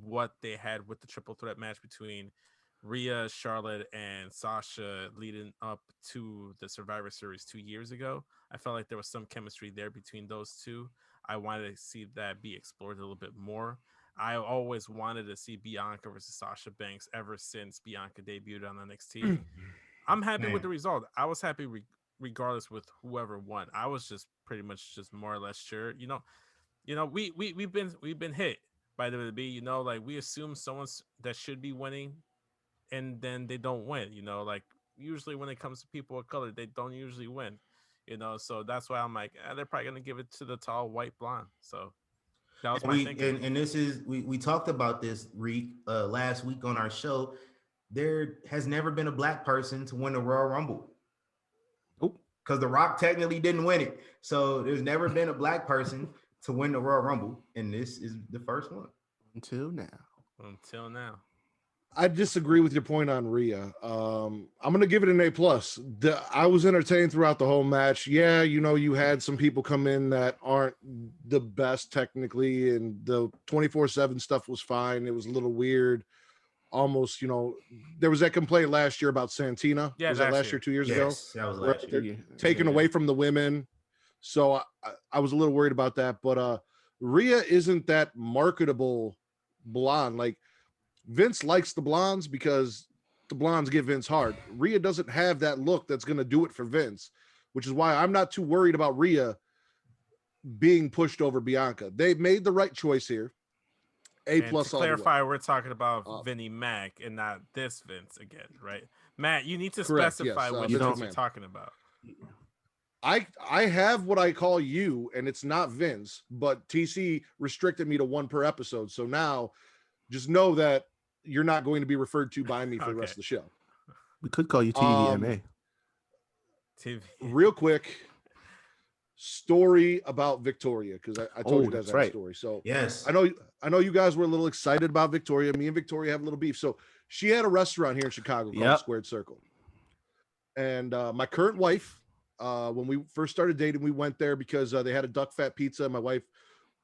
what they had with the triple threat match between Rhea, Charlotte, and Sasha leading up to the Survivor Series 2 years ago. I felt like there was some chemistry there between those two. I wanted to see that be explored a little bit more. I always wanted to see Bianca versus Sasha Banks ever since Bianca debuted on NXT. I'm happy with the result. I was happy regardless with whoever won. I was just pretty much just more or less sure. We've been hit by the WWE. Like we assume someone's that should be winning, and then they don't win, like usually when it comes to people of color, they don't usually win, so that's why I'm like, they're probably going to give it to the tall white blonde. So That was And my thinking. and this is we talked about this last week on our show. There has never been a black person to win the Royal Rumble. Nope. Because The Rock technically didn't win it. So there's never been a black person to win the Royal Rumble, and this is the first one. Until now. Until now. I disagree with your point on Rhea. I'm gonna give it an A plus. I was entertained throughout the whole match. Yeah, you had some people come in that aren't the best technically, and the 24/7 stuff was fine. It was a little weird. Almost, there was that complaint last year about Santina. Yeah, was that last year. year, 2 years ago? Yes, that was last year. Taken away from the women. So I was a little worried about that. But Rhea isn't that marketable blonde. Like Vince likes the blondes because the blondes get Vince hard. Rhea doesn't have that look that's going to do it for Vince, which is why I'm not too worried about Rhea being pushed over Bianca. They made the right choice here. A plus. To clarify, we're talking about Vinnie Mac and not this Vince again, right? Matt, you need to specify what you're talking about. I have what I call you, and it's not Vince, but TC restricted me to one per episode. So now just know that you're not going to be referred to by me for the rest of the show. We could call you TVMA. TV. Real quick story about Victoria, because I told you guys that story. So yes, I know you guys were a little excited about Victoria. Me and Victoria have a little beef. So she had a restaurant here in Chicago called Squared Circle. And my current wife, when we first started dating, we went there because they had a duck fat pizza. My wife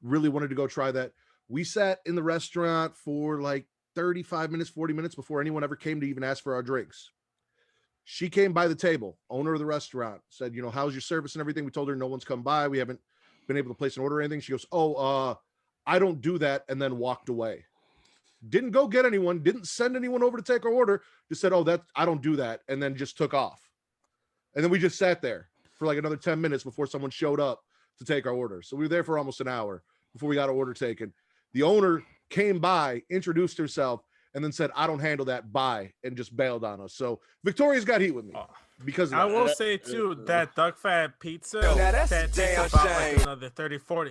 really wanted to go try that. We sat in the restaurant for like 35 minutes, 40 minutes before anyone ever came to even ask for our drinks. She came by the table, owner of the restaurant, said, how's your service and everything? We told her no one's come by. We haven't been able to place an order or anything. She goes, I don't do that, and then walked away. Didn't go get anyone, didn't send anyone over to take our order, just said, I don't do that, and then just took off. And then we just sat there for like another 10 minutes before someone showed up to take our order. So we were there for almost an hour before we got our order taken. The owner came by, introduced herself, and then said, I don't handle that, bye, and just bailed on us. So Victoria's got heat with me because of I that. will say, too, that duck fat pizza, that takes about like another 30, 40.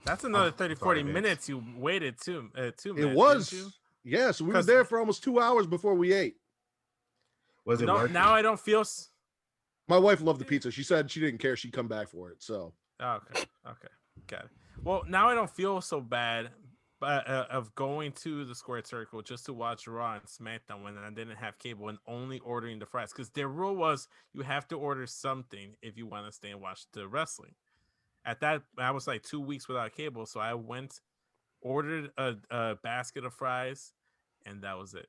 That's another 30, 40 minutes you waited, too. It was. Yeah, so we were there for almost 2 hours before we ate. Was it worth now it? I don't feel... My wife loved the pizza. She said she didn't care. She'd come back for it, so. Okay, got it. Well, now I don't feel so bad of going to the Squared Circle just to watch Raw and SmackDown when I didn't have cable and only ordering the fries, because their rule was you have to order something if you want to stay and watch the wrestling. At that, I was like 2 weeks without cable, so I went, ordered a basket of fries, and that was it,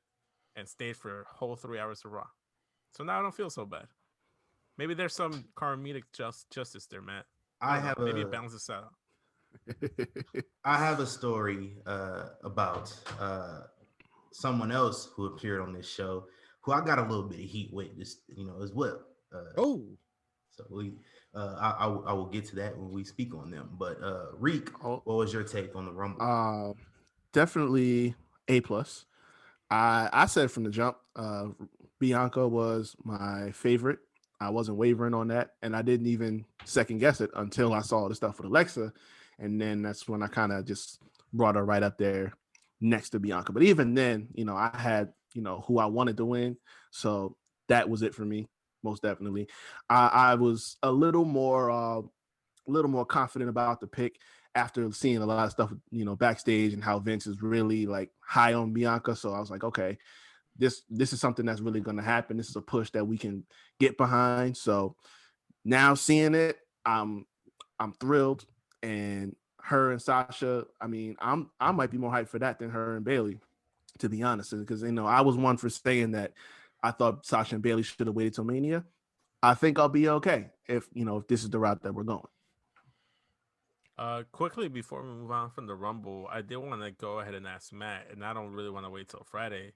and stayed for a whole 3 hours of Raw. So now I don't feel so bad. Maybe there's some karmic justice there, Matt. Maybe it balances out. I have a story about someone else who appeared on this show, who I got a little bit of heat with, as well. So I will get to that when we speak on them. But Reek, what was your take on the Rumble? Definitely A plus. I said from the jump, Bianca was my favorite. I wasn't wavering on that, and I didn't even second guess it until I saw the stuff with Alexa. And then that's when I kind of just brought her right up there next to Bianca. But even then, I had, who I wanted to win. So that was it for me, most definitely. I was a little more confident about the pick after seeing a lot of stuff, backstage and how Vince is really like high on Bianca. So I was like, okay, this is something that's really going to happen. This is a push that we can get behind. So now seeing it, I'm thrilled. And her and Sasha, I might be more hyped for that than her and Bayley, to be honest. Because I was one for saying that I thought Sasha and Bayley should have waited till Mania. I think I'll be okay if this is the route that we're going. Quickly before we move on from the Rumble, I did want to go ahead and ask Matt, and I don't really want to wait till Friday.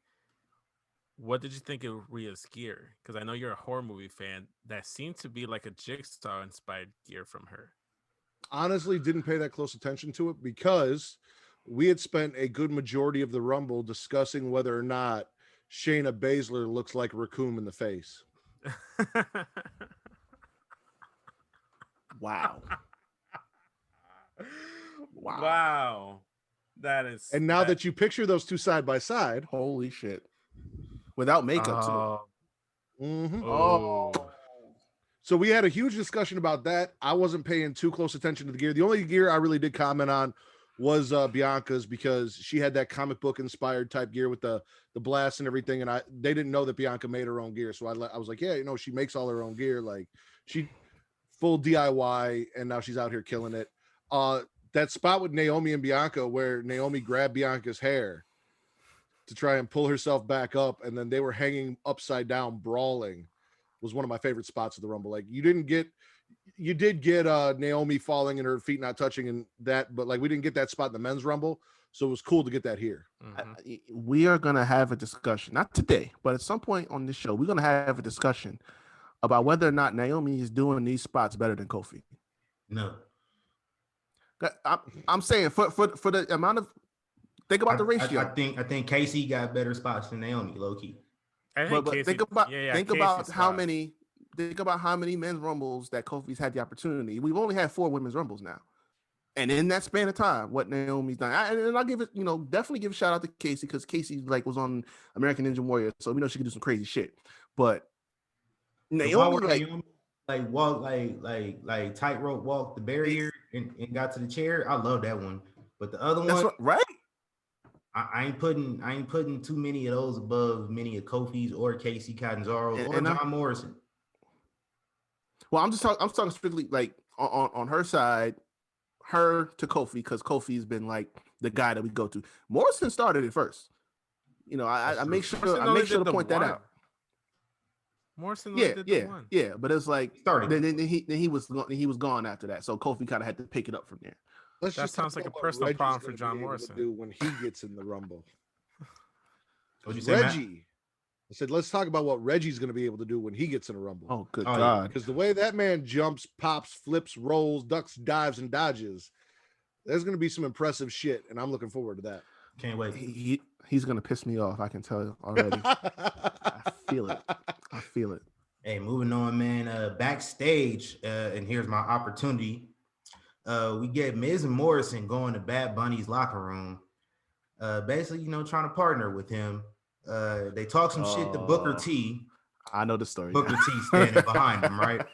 What did you think of Rhea's gear? Because I know you're a horror movie fan. That seemed to be like a Jigsaw inspired gear from her. Honestly, didn't pay that close attention to it because we had spent a good majority of the Rumble discussing whether or not Shayna Baszler looks like Raccoon in the face. Wow. Wow. That is. And now that you picture those two side by side, holy shit. Without makeup, too. mhm. Oh. So we had a huge discussion about that. I wasn't paying too close attention to the gear. The only gear I really did comment on was Bianca's, because she had that comic book inspired type gear with the blast and everything. And they didn't know that Bianca made her own gear. So I was like, yeah, she makes all her own gear. Like, she full DIY, and now she's out here killing it. That spot with Naomi and Bianca where Naomi grabbed Bianca's hair to try and pull herself back up, and then they were hanging upside down brawling, was one of my favorite spots of the Rumble. Like, you did get Naomi falling and her feet not touching and that, but like, we didn't get that spot in the men's Rumble, so it was cool to get that here. We are gonna have a discussion, not today, but at some point on this show, we're gonna have a discussion about whether or not Naomi is doing these spots better than Kofi. No. I'm saying for the amount of, think about the ratio. I think Casey got better spots than Naomi, low key. But think about how many men's Rumbles that Kofi's had the opportunity. We've only had 4 women's Rumbles now, and in that span of time, what Naomi's done, and I'll give it, definitely give a shout out to Casey, because Casey was on American Ninja Warrior, so we know she could do some crazy shit. But Naomi, walk like tightrope walk the barrier and got to the chair. I love that one. But the other one, right? I ain't putting too many of those above many of Kofi's or Casey Catanzaro's or John Morrison. Well, I'm talking strictly like on her side, her to Kofi, because Kofi's been like the guy that we go to. Morrison started it first. I make sure to point that out. Morrison, yeah, but it's like started. Then he was gone after that, so Kofi kind of had to pick it up from there. That sounds like a personal problem for John Morrison. Do when he gets in the Rumble. What'd you say, Reggie? Matt? I said, let's talk about what Reggie's going to be able to do when he gets in a Rumble. Oh, good God! Because the way that man jumps, pops, flips, rolls, ducks, dives, and dodges, there's going to be some impressive shit, and I'm looking forward to that. Can't wait. He's going to piss me off. I can tell you already. I feel it. Hey, moving on, man. Backstage, and here's my opportunity. We get Miz and Morrison going to Bad Bunny's locker room, basically, trying to partner with him. They talk some shit to Booker T. I know the story. Booker T standing behind him, right?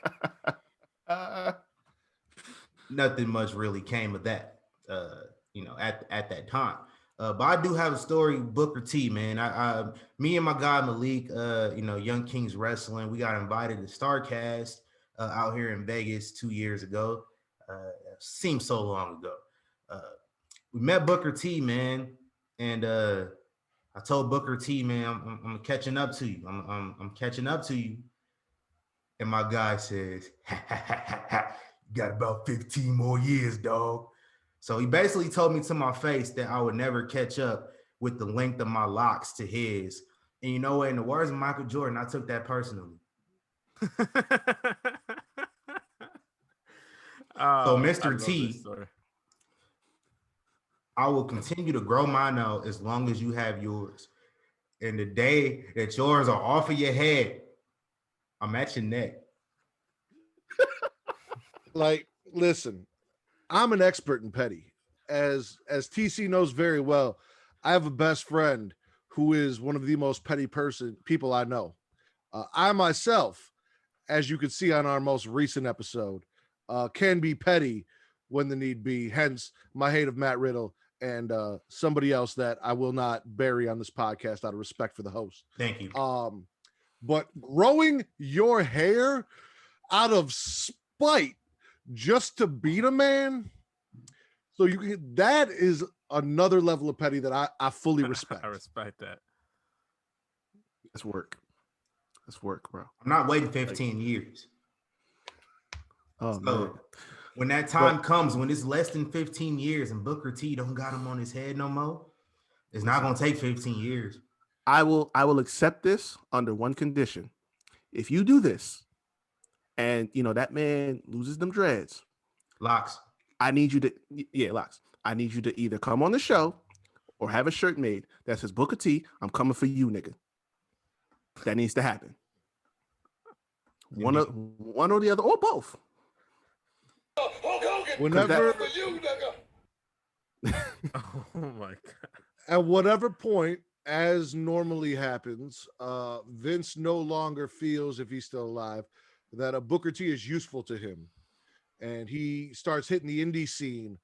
Nothing much really came of that, at that time. But I do have a story, Booker T, man. Me and my guy Malik, Young Kings Wrestling, we got invited to StarCast out here in Vegas 2 years ago. Seems so long ago. We met Booker T, man, and I told Booker T, man, I'm catching up to you. I'm catching up to you. And my guy says, you got about 15 more years, dog. So he basically told me to my face that I would never catch up with the length of my locks to his. And you know what? In the words of Michael Jordan, I took that personally. So Mr. T, I will continue to grow mine out as long as you have yours. And the day that yours are off of your head, I'm at your neck. Like, listen, I'm an expert in petty. As TC knows very well, I have a best friend who is one of the most petty people I know. I myself, as you could see on our most recent episode, can be petty when the need be, hence my hate of Matt Riddle and somebody else that I will not bury on this podcast out of respect for the host. Thank you. But growing your hair out of spite just to beat a man, so that is another level of petty that I fully respect. I respect that. It's work. It's work, bro. I'm not waiting 15 years. Oh, so man. When that time comes, when it's less than 15 years and Booker T don't got him on his head no more, it's not gonna take 15 years. I will accept this under one condition. If you do this and that man loses them dreads, Locks. I need you to Locks. I need you to either come on the show or have a shirt made that says Booker T, I'm coming for you, nigga. That needs to happen. One or the other, or both. Whenever Oh my god. At whatever point, as normally happens, Vince no longer feels, if he's still alive, that a Booker T is useful to him. And he starts hitting the indie scene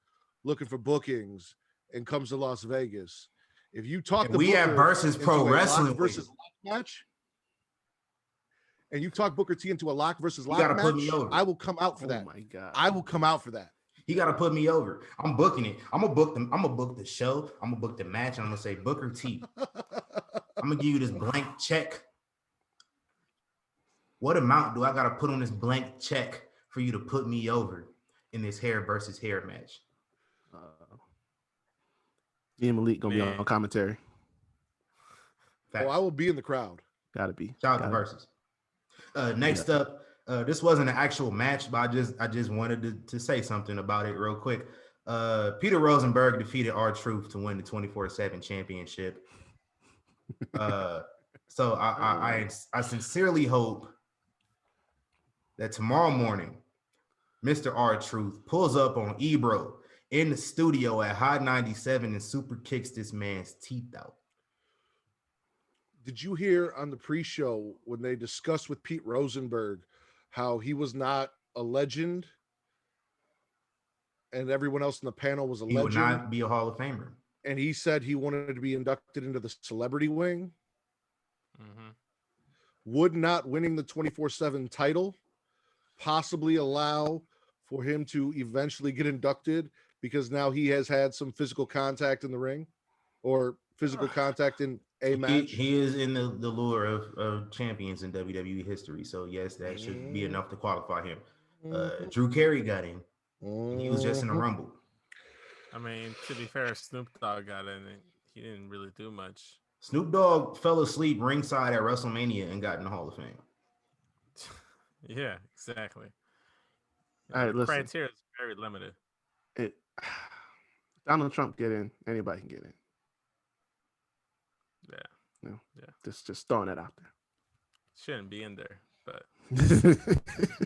looking for bookings and comes to Las Vegas. If you talk And to we Booker have versus into pro a lock wrestling versus lock match, and you talk Booker T into a lock versus lock gotta match, put me over. I will come out for Oh that. my god. I will come out for that. He got to put me over. I'm booking it. I'm gonna book them. I'm gonna book the show. I'm gonna book the match. And I'm gonna say Booker T. I'm gonna give you this blank check. What amount do I gotta put on this blank check for you to put me over in this hair versus hair match? Me and Malik gonna be Man. on commentary. Facts. Oh, I will be in the crowd. Gotta be. Shout out to Gotta- versus. Next up, this wasn't an actual match, but I just wanted to say something about it real quick. Peter Rosenberg defeated R-Truth to win the 24/7 championship. So I sincerely hope that tomorrow morning, Mr. R-Truth pulls up on Ebro in the studio at Hot 97 and super kicks this man's teeth out. Did you hear on the pre-show when they discussed with Pete Rosenberg how he was not a legend and everyone else in the panel was a He would legend? not be a Hall of Famer. And he said he wanted to be inducted into the celebrity wing. Mhm. Would not winning the 24/7 title possibly allow for him to eventually get inducted because now he has had some physical contact in the ring or physical contact in a match? He is in the lure of champions in WWE history. So yes, that should be enough to qualify him. Drew Carey got in. And he was just in a Rumble. I mean, to be fair, Snoop Dogg got in and he didn't really do much. Snoop Dogg fell asleep ringside at WrestleMania and got in the Hall of Fame. Yeah, exactly. All right, The listen. criteria is very limited. Donald Trump get in. Anybody can get in. Yeah. Just throwing that out Shouldn't be in there, but there.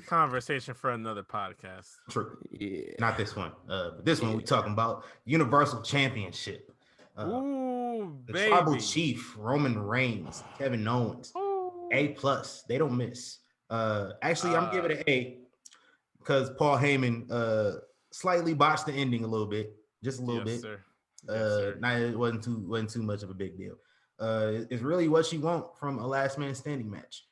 conversation for another podcast. True. Yeah. Not this one. But this one we're talking about Universal Championship. Ooh, The baby. Tribal Chief, Roman Reigns, Kevin Owens. Ooh. A+. They don't miss. Actually, I'm giving it an A because Paul Heyman slightly botched the ending a little bit. Just a little Yes, bit. sir. Yes, sir. Nah, it wasn't too much of a big deal. It's really what you want from a last man standing match.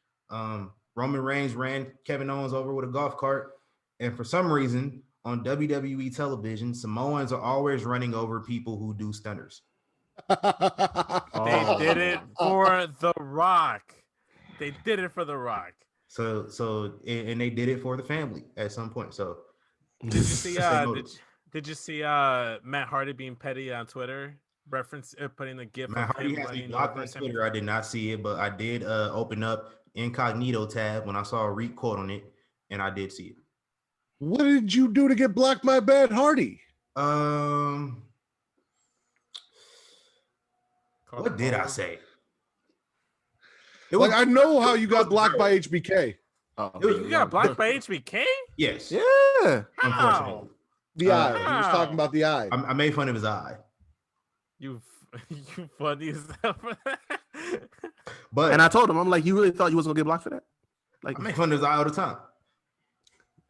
Roman Reigns ran Kevin Owens over with a golf cart, and for some reason on WWE television, Samoans are always running over people who do stunners. They did it for The Rock. They did it for The Rock. So and they did it for the family at some point. So Did you see? Did you see Matt Hardy being petty on Twitter? Reference putting the gif Matt of Hardy him has me running blocked over on Sami- Twitter. I did not see it, but I did open up incognito tab when I saw a read quote on it, and I did see it. What did you do to get blocked by Matt Hardy? What did I say? I know how you got blocked by HBK. You got blocked by HBK? Yes. Yeah. Unfortunately. The eye. He was talking about the eye. I made fun of his eye. You funny as hell for that. But And I told him, I'm like, you really thought you was gonna get blocked for that? Like, I make fun of his eye all the time.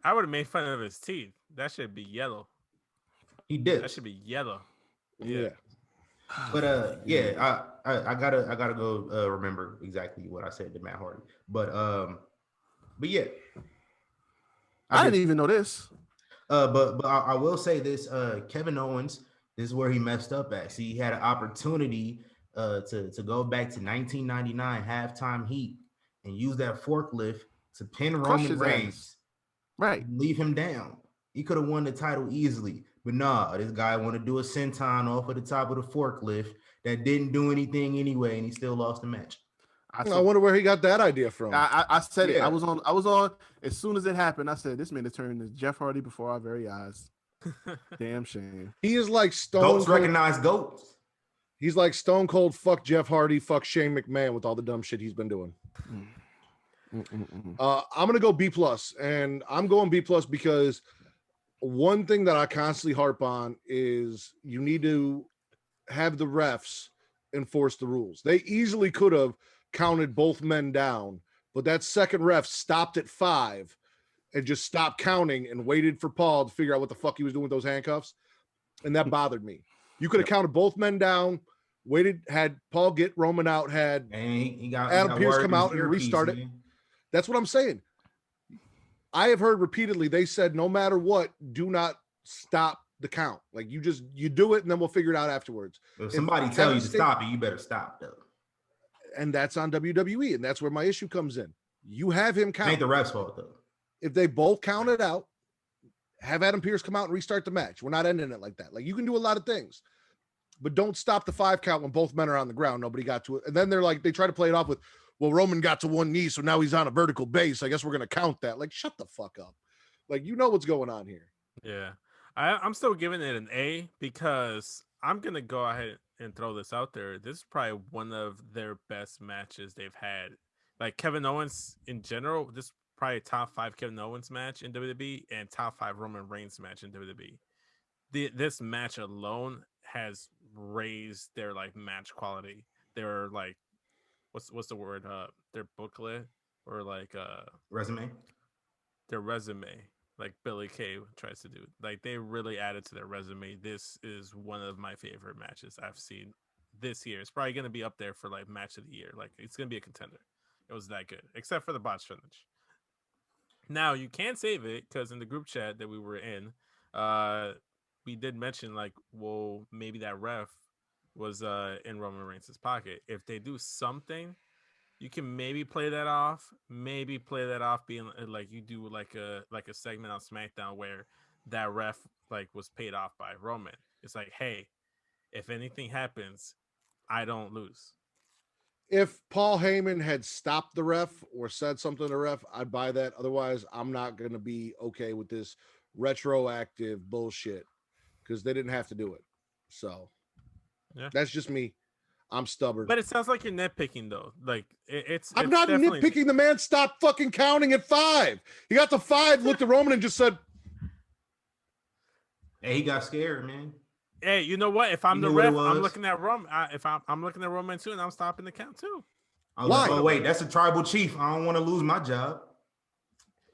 I would have made fun of his teeth. That should be yellow. He did. That should be yellow. Yeah. But I gotta go remember exactly what I said to Matt Hardy. But yeah. I didn't even know this. But I will say this: Kevin Owens, this is where he messed up at. See, he had an opportunity to go back to 1999 halftime heat and use that forklift to pin Crush Roman his Reigns, ass. Right. leave him down. He could have won the title easily, but nah, this guy wanted to do a senton off of the top of the forklift that didn't do anything anyway, and he still lost the match. I wonder where he got that idea from. I said it. Yeah. I was on as soon as it happened. I said this man has turned to Jeff Hardy before our very eyes. Damn shame. He is like Stone Goats Cold. recognize goats. He's like Stone Cold. Fuck Jeff Hardy. Fuck Shane McMahon with all the dumb shit he's been doing. I'm gonna go B+, and I'm going B+ because one thing that I constantly harp on is you need to have the refs enforce the rules. They easily could have counted both men down, but that second ref stopped at 5 and just stopped counting and waited for Paul to figure out what the fuck he was doing with those handcuffs. And that bothered me. You could have counted both men down, waited, had Paul get Roman out, had Adam Pearce come out and restart it. That's what I'm saying. I have heard repeatedly, they said, no matter what, do not stop the count. Like you do it and then we'll figure it out afterwards. If somebody tell you to stop it, you better stop though. And that's on WWE. And that's where my issue comes in. You have him count. Ain't the ref's fault though. If they both count it out, have Adam Pearce come out and restart the match. We're not ending it like that. Like you can do a lot of things, but don't stop the 5 count when both men are on the ground. Nobody got to it. And then they're like, they try to play it off with, well, Roman got to one knee, so now he's on a vertical base. I guess we're going to count that. Like, shut the fuck up. Like, you know what's going on here. Yeah. I'm still giving it an A because I'm going to go ahead and throw this out there. This is probably one of their best matches they've had. Like Kevin Owens in general, this is probably top 5 Kevin Owens match in WWE and top 5 Roman Reigns match in WWE. This match alone has raised their like match quality. Their like, what's the word? Their booklet or like resume. Their resume, like Billy Kay tries to do. Like they really added to their resume. This is one of my favorite matches I've seen this year. It's probably going to be up there for like match of the year. Like it's going to be a contender. It was that good, except for the botch finish. Now you can't save it because in the group chat that we were in, we did mention like, well, maybe that ref was in Roman Reigns' pocket. If they do something, you can maybe play that off. Maybe play that off being like you do like a segment on SmackDown where that ref like was paid off by Roman. It's like, hey, if anything happens, I don't lose. If Paul Heyman had stopped the ref or said something to the ref, I'd buy that. Otherwise, I'm not going to be okay with this retroactive bullshit because they didn't have to do it. So that's just me. I'm stubborn. But it sounds like you're nitpicking though. Like I'm not nitpicking. The man stopped fucking counting at 5. He got to 5, looked at Roman and just said, hey, he got scared, man. Hey, you know what? If I'm the ref, I'm looking at Roman. If I'm looking at Roman too, and I'm stopping the count too. Why? Oh wait, that's a tribal chief. I don't want to lose my job.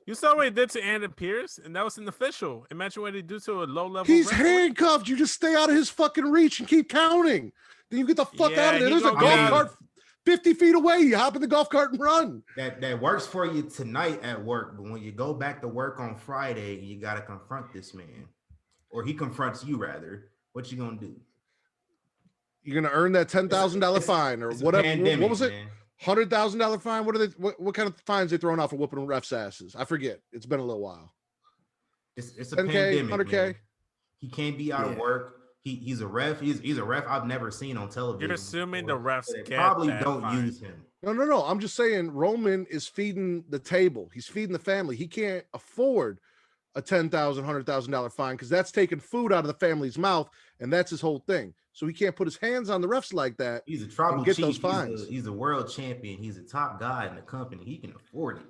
You saw what he did to Adam Pearce, and that was an official. Imagine what he did to a low level. He's handcuffed. You just stay out of his fucking reach and keep counting. Then you get the fuck out of there. There's a golf cart 50 feet away. You hop in the golf cart and run. That works for you tonight at work, but when you go back to work on Friday, you got to confront this man, or he confronts you rather. What you gonna do? You're gonna earn that $10,000 fine or whatever. Pandemic, what was it? $100,000 fine. What are they? What kind of fines they throwing out for whooping refs' asses? I forget. It's been a little while. It's a pandemic. 100K. Man. He can't be out of work. He's a ref. He's a ref I've never seen on television. You're assuming the refs probably don't use him. No. I'm just saying Roman is feeding the table. He's feeding the family. He can't afford a $10,000, $100,000 fine because that's taking food out of the family's mouth, and that's his whole thing. So he can't put his hands on the refs like that. He's a tribal chief. Those fines. He's a world champion. He's a top guy in the company. He can afford it.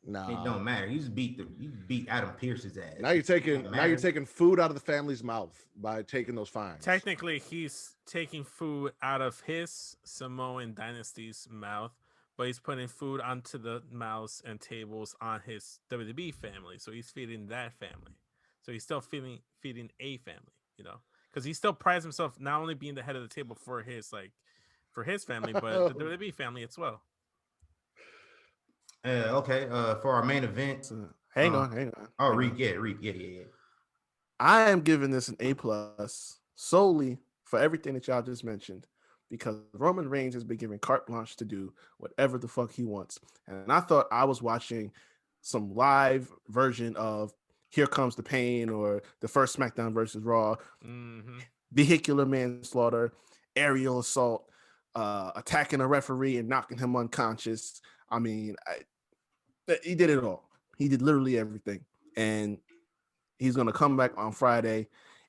No, it don't matter. You beat Adam Pearce's ass. Now you're taking food out of the family's mouth by taking those fines. Technically, he's taking food out of his Samoan dynasty's mouth, but he's putting food onto the mouths and tables on his WWE family. So he's feeding that family. So he's still feeding a family, you know, because he still prides himself not only being the head of the table for his family, but the WWE family as well. Okay. For our main event, hang on. Oh, Reek, yeah. I am giving this an A+ solely for everything that y'all just mentioned, because Roman Reigns has been given carte blanche to do whatever the fuck he wants. And I thought I was watching some live version of Here Comes the Pain or the first SmackDown versus Raw, vehicular manslaughter, aerial assault, attacking a referee and knocking him unconscious. I mean, he did it all. He did literally everything. And he's going to come back on Friday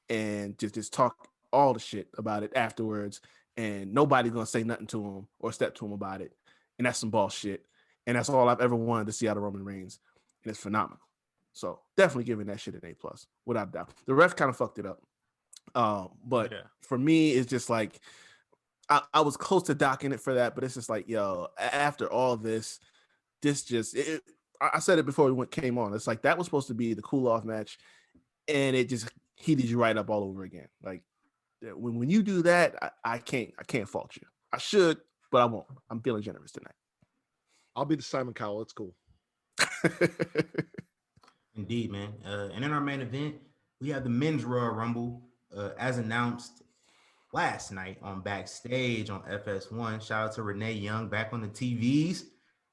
and just talk all the shit about it afterwards. And nobody's going to say nothing to him or step to him about it. And that's some bullshit. And that's all I've ever wanted to see out of Roman Reigns. And it's phenomenal. So definitely giving that shit an A+, without doubt. The ref kind of fucked it up. But for me, it's just like I was close to docking it for that, but it's just like, yo, after all this just I said it before we came on. It's like that was supposed to be the cool off match, and it just heated you right up all over again. Like when you do that, I can't fault you. I should, but I won't. I'm feeling generous tonight. I'll be the Simon Cowell. It's cool. Indeed, man. And in our main event, we have the men's Royal Rumble, as announced last night on Backstage on FS1. Shout out to Renee Young back on the TVs.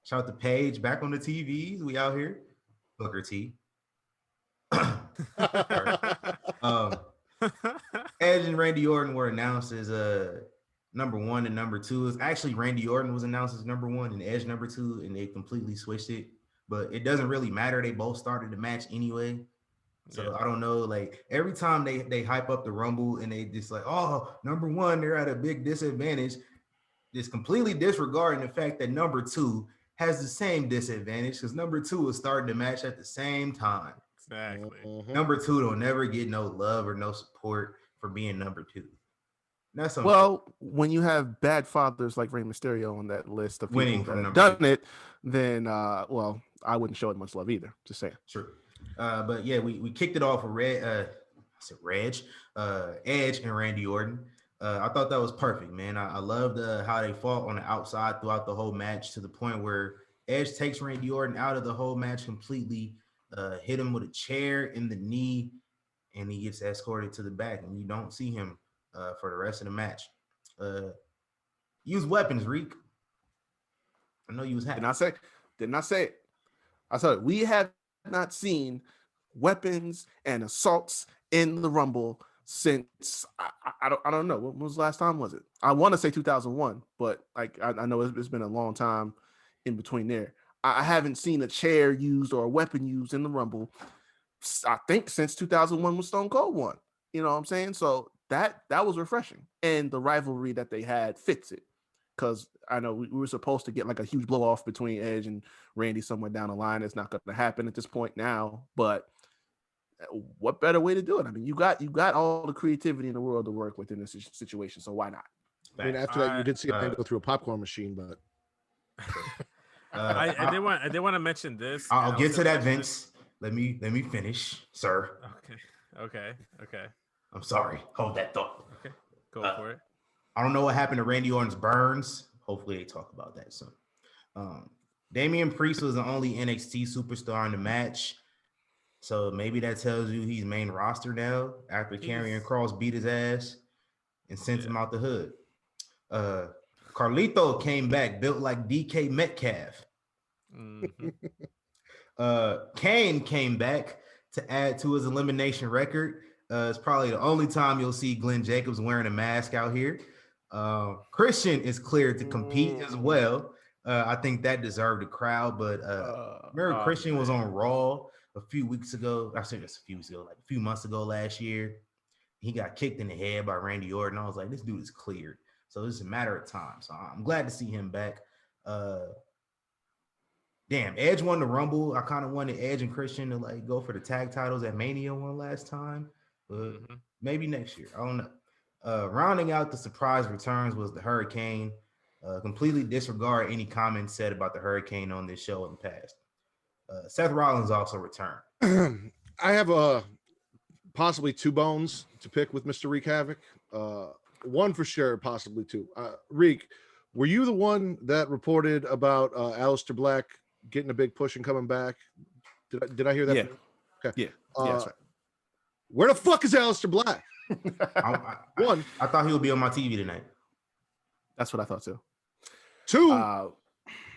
Shout out to Paige back on the TVs. We out here. Booker T. Edge and Randy Orton were announced as number 1 and number 2. It's actually Randy Orton was announced as number 1 and Edge number 2, and they completely switched it. But it doesn't really matter. They both started the match anyway. So I don't know. Like every time they hype up the Rumble and they just like, oh, number 1, they're at a big disadvantage. Just completely disregarding the fact that number 2 has the same disadvantage because number 2 is starting the match at the same time. Exactly. Mm-hmm. Number 2 don't never get no love or no support for being number 2. That's well, when you have bad fathers like Rey Mysterio on that list of winning people from that have number done it, then well, I wouldn't show it much love either. Just saying. True. But yeah, we kicked it off with Edge and Randy Orton. I thought that was perfect, man. I loved how they fought on the outside throughout the whole match to the point where Edge takes Randy Orton out of the whole match completely, hit him with a chair in the knee, and he gets escorted to the back, and you don't see him for the rest of the match. Use weapons, Reek. I know you was happy. Did not say it. I said we have not seen weapons and assaults in the Rumble since I don't know when was the last time was it? I want to say 2001, but like I know it's been a long time in between there. I haven't seen a chair used or a weapon used in the Rumble. I think since 2001 when Stone Cold won. You know what I'm saying? So that was refreshing, and the rivalry that they had fits it. Because I know we were supposed to get like a huge blow off between Edge and Randy somewhere down the line. It's not going to happen at this point now. But what better way to do it? I mean, you got all the creativity in the world to work with in this situation. So why not? I mean, after that, you did see a man go through a popcorn machine, but I did want to mention this. I'll get to that, Vince. Let me finish, sir. Okay. I'm sorry. Hold that thought. Okay, go for it. I don't know what happened to Randy Orton's burns. Hopefully they talk about that soon. Damian Priest was the only NXT superstar in the match. So maybe that tells you he's main roster now after Karrion Kross beat his ass and sent him out the hood. Carlito came back built like DK Metcalf. Mm-hmm. Kane came back to add to his elimination record. It's probably the only time you'll see Glenn Jacobs wearing a mask out here. Christian is cleared to compete as well. I think that deserved a crowd, but remember Christian was on Raw a few weeks ago. I said just a few weeks ago, like a few months ago last year. He got kicked in the head by Randy Orton. I was like, this dude is cleared. So it's a matter of time. So I'm glad to see him back. Damn, Edge won the Rumble. I kind of wanted Edge and Christian to like go for the tag titles at Mania one last time, but maybe next year. I don't know. Rounding out the surprise returns was the Hurricane. Completely disregard any comments said about the Hurricane on this show in the past. Seth Rollins also returned. I have possibly 2 bones to pick with Mr. Reek Havoc. One for sure, possibly 2. Reek, were you the one that reported about Aleister Black getting a big push and coming back? Did I hear that? Yeah. Okay. Yeah. That's right. Where the fuck is Aleister Black? I thought he would be on my TV tonight. That's what I thought too. 2,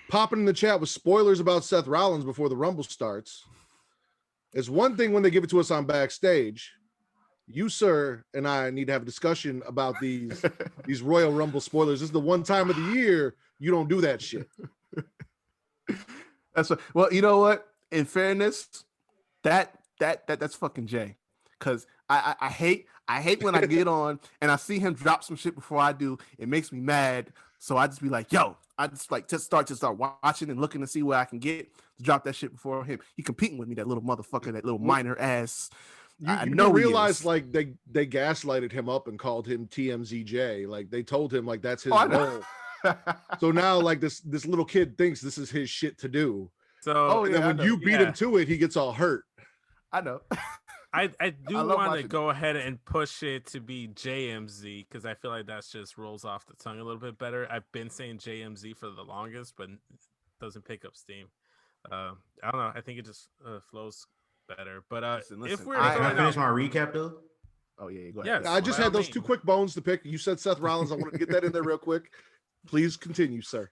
popping in the chat with spoilers about Seth Rollins before the Rumble starts. It's one thing when they give it to us on Backstage. You, sir, and I need to have a discussion about these Royal Rumble spoilers. This is the one time of the year you don't do that shit. That's what. Well, you know what? In fairness, that's fucking Jay. Because I hate when I get on and I see him drop some shit before I do. It makes me mad. So I just be like, yo, I just like to start watching and looking to see where I can get to drop that shit before him. He competing with me, that little motherfucker, that little minor ass. You know, realize like they gaslighted him up and called him TMZJ. Like they told him like that's his role. So now like this little kid thinks this is his shit to do. So and then when you beat him to it, he gets all hurt. I know. I do want to go ahead and push it to be JMZ because I feel like that's just rolls off the tongue a little bit better. I've been saying JMZ for the longest, but it doesn't pick up steam. I don't know. I think it just flows better. But listen, if we're can I finish my recap though? Oh yeah, go ahead. Yes, I just had those two quick bones to pick. You said Seth Rollins. I want to get that in there real quick. Please continue, sir.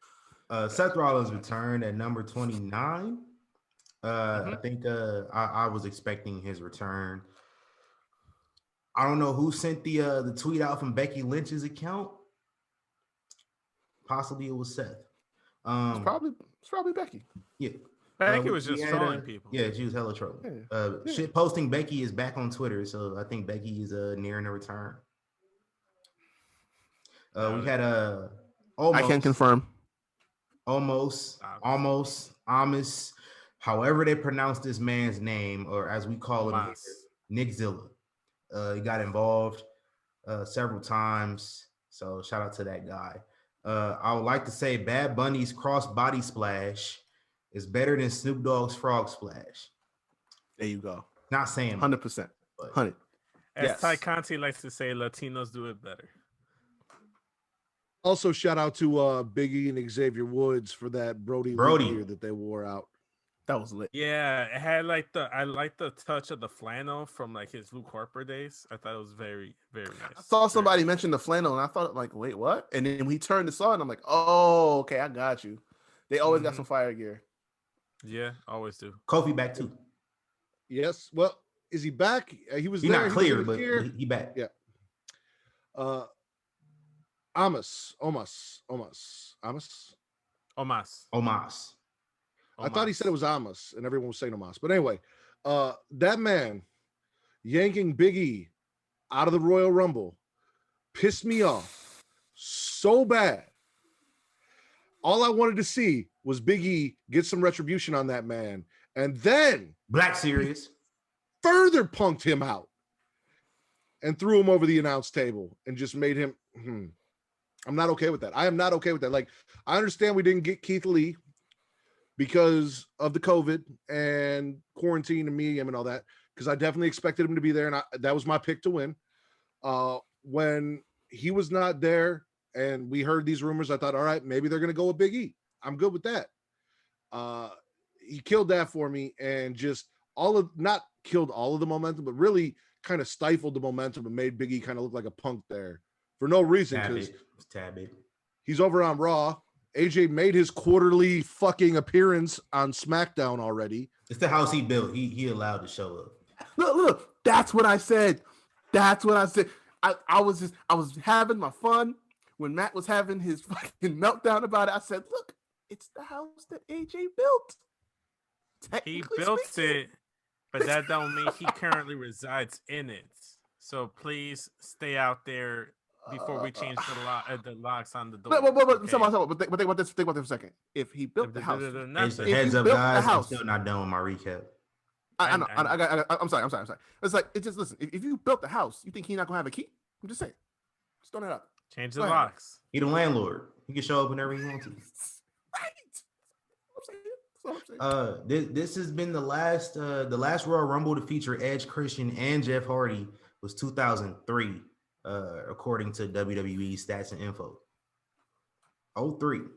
Seth Rollins returned at number 29. I think I was expecting his return. I don't know who sent the tweet out from Becky Lynch's account. Possibly it was Seth. It's probably Becky. Yeah. Becky was just trolling people. Yeah, she was hella trolling. Shit posting Becky is back on Twitter, so I think Becky is nearing a return. We had almost, I can confirm. Almost, Amos, however they pronounce this man's name, or as we call him, Nick Zilla. He got involved several times, so shout out to that guy. I would like to say Bad Bunny's cross body splash is better than Snoop Dogg's frog splash. There you go. Not saying 100%. 100. As Ty Conti likes to say, Latinos do it better. Also, shout out to Biggie and Xavier Woods for that Brody gear that they wore out. That was lit. Yeah, it had I like the touch of the flannel from like his Luke Harper days. I thought it was very, very nice. I saw somebody mention the flannel, and I thought like, wait, what? And then we turned this on, and I'm like, oh, okay, I got you. They always got some fire gear. Yeah, always do. Kofi back too. Yes. Well, is he back? He was He's there. Not clear, but he back. Yeah. Omas. I thought he said it was Amos, and everyone was saying Amos. But anyway, that man yanking Big E out of the Royal Rumble pissed me off so bad. All I wanted to see was Big E get some retribution on that man, and then Black Series further punked him out and threw him over the announce table and just made him. I'm not okay with that. I am not okay with that. Like, I understand we didn't get Keith Lee because of the COVID and quarantine and medium and all that, because I definitely expected him to be there, and that was my pick to win. When he was not there and we heard these rumors, I thought, all right, maybe they're going to go with Big E. I'm good with that. He killed that for me, and just not killed all of the momentum, but really kind of stifled the momentum and made Big E kind of look like a punk there for no reason, because he's over on Raw. AJ made his quarterly fucking appearance on SmackDown already. It's the house he built. He allowed to show up. Look, that's what I said. I was having my fun when Matt was having his fucking meltdown about it. I said, look, it's the house that AJ built. He built it, but that don't mean he currently resides in it. So please stay out there before we change the locks on the door. But think about this for a second. If he built the house, heads up, guys. I'm still not done with my recap. I'm sorry. It's like, just listen. If you built the house, you think he's not gonna have a key? I'm just saying. Just throwing it out. Change the locks. He the landlord. He can show up whenever he wants to. Right. This has been the last Royal Rumble to feature Edge, Christian, and Jeff Hardy was 2003, according to WWE Stats and Info. 03. Damn.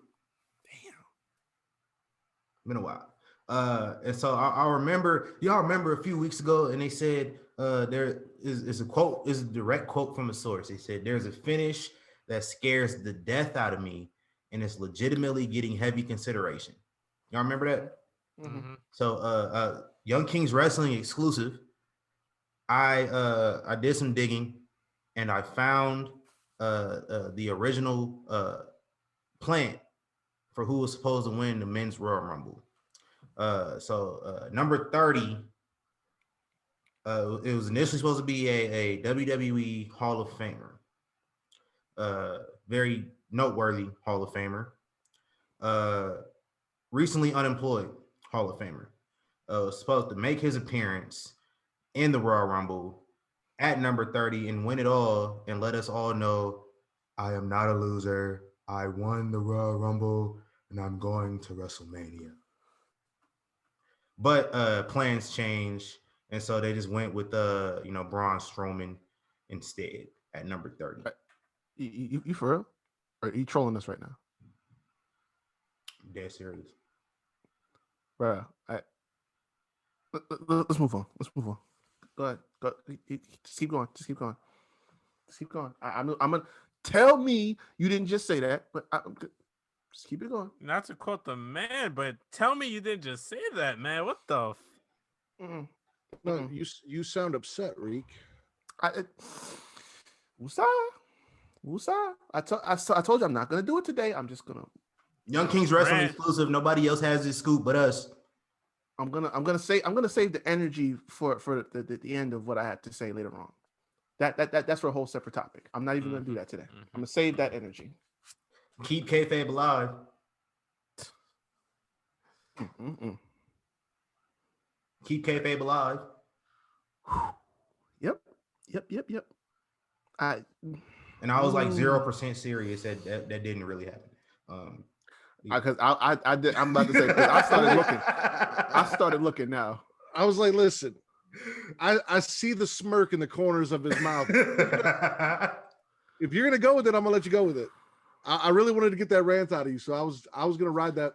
Been a while. And so I remember, y'all remember a few weeks ago, and they said there is a quote, is a direct quote from a source. They said, "There's a finish that scares the death out of me, and it's legitimately getting heavy consideration." Y'all remember that? Mm-hmm. So Young Kings Wrestling exclusive. I did some digging, and I found the original plant for who was supposed to win the men's Royal Rumble. So number 30, it was initially supposed to be a WWE Hall of Famer, very noteworthy Hall of Famer. recently unemployed Hall of Famer, was supposed to make his appearance in the Royal Rumble at number 30 and win it all and let us all know I am not a loser. I won the Royal Rumble and I'm going to WrestleMania. But plans changed, and so they just went with Braun Strowman instead at number 30. You for real? Or are you trolling us right now? Dead serious. Bruh, let's move on. Go ahead. Just keep going. Just keep going. I'm gonna tell me you didn't just say that, but just keep it going. Not to quote the man, but tell me you didn't just say that, man. What the? No, you sound upset, Reek. Woosah. I told you I'm not gonna do it today. I'm just gonna. Young Kings Wrestling exclusive. Nobody else has this scoop but us. I'm gonna save the energy for the end of what I have to say later on. That's for a whole separate topic. I'm not even gonna do that today. I'm gonna save that energy. Keep kayfabe alive. Keep kayfabe alive. Yep. I was like 0% serious that didn't really happen. Because I'm about to say I started looking now. I was like, listen, I see the smirk in the corners of his mouth. If you're gonna go with it, I'm gonna let you go with it. I really wanted to get that rant out of you, so I was gonna ride that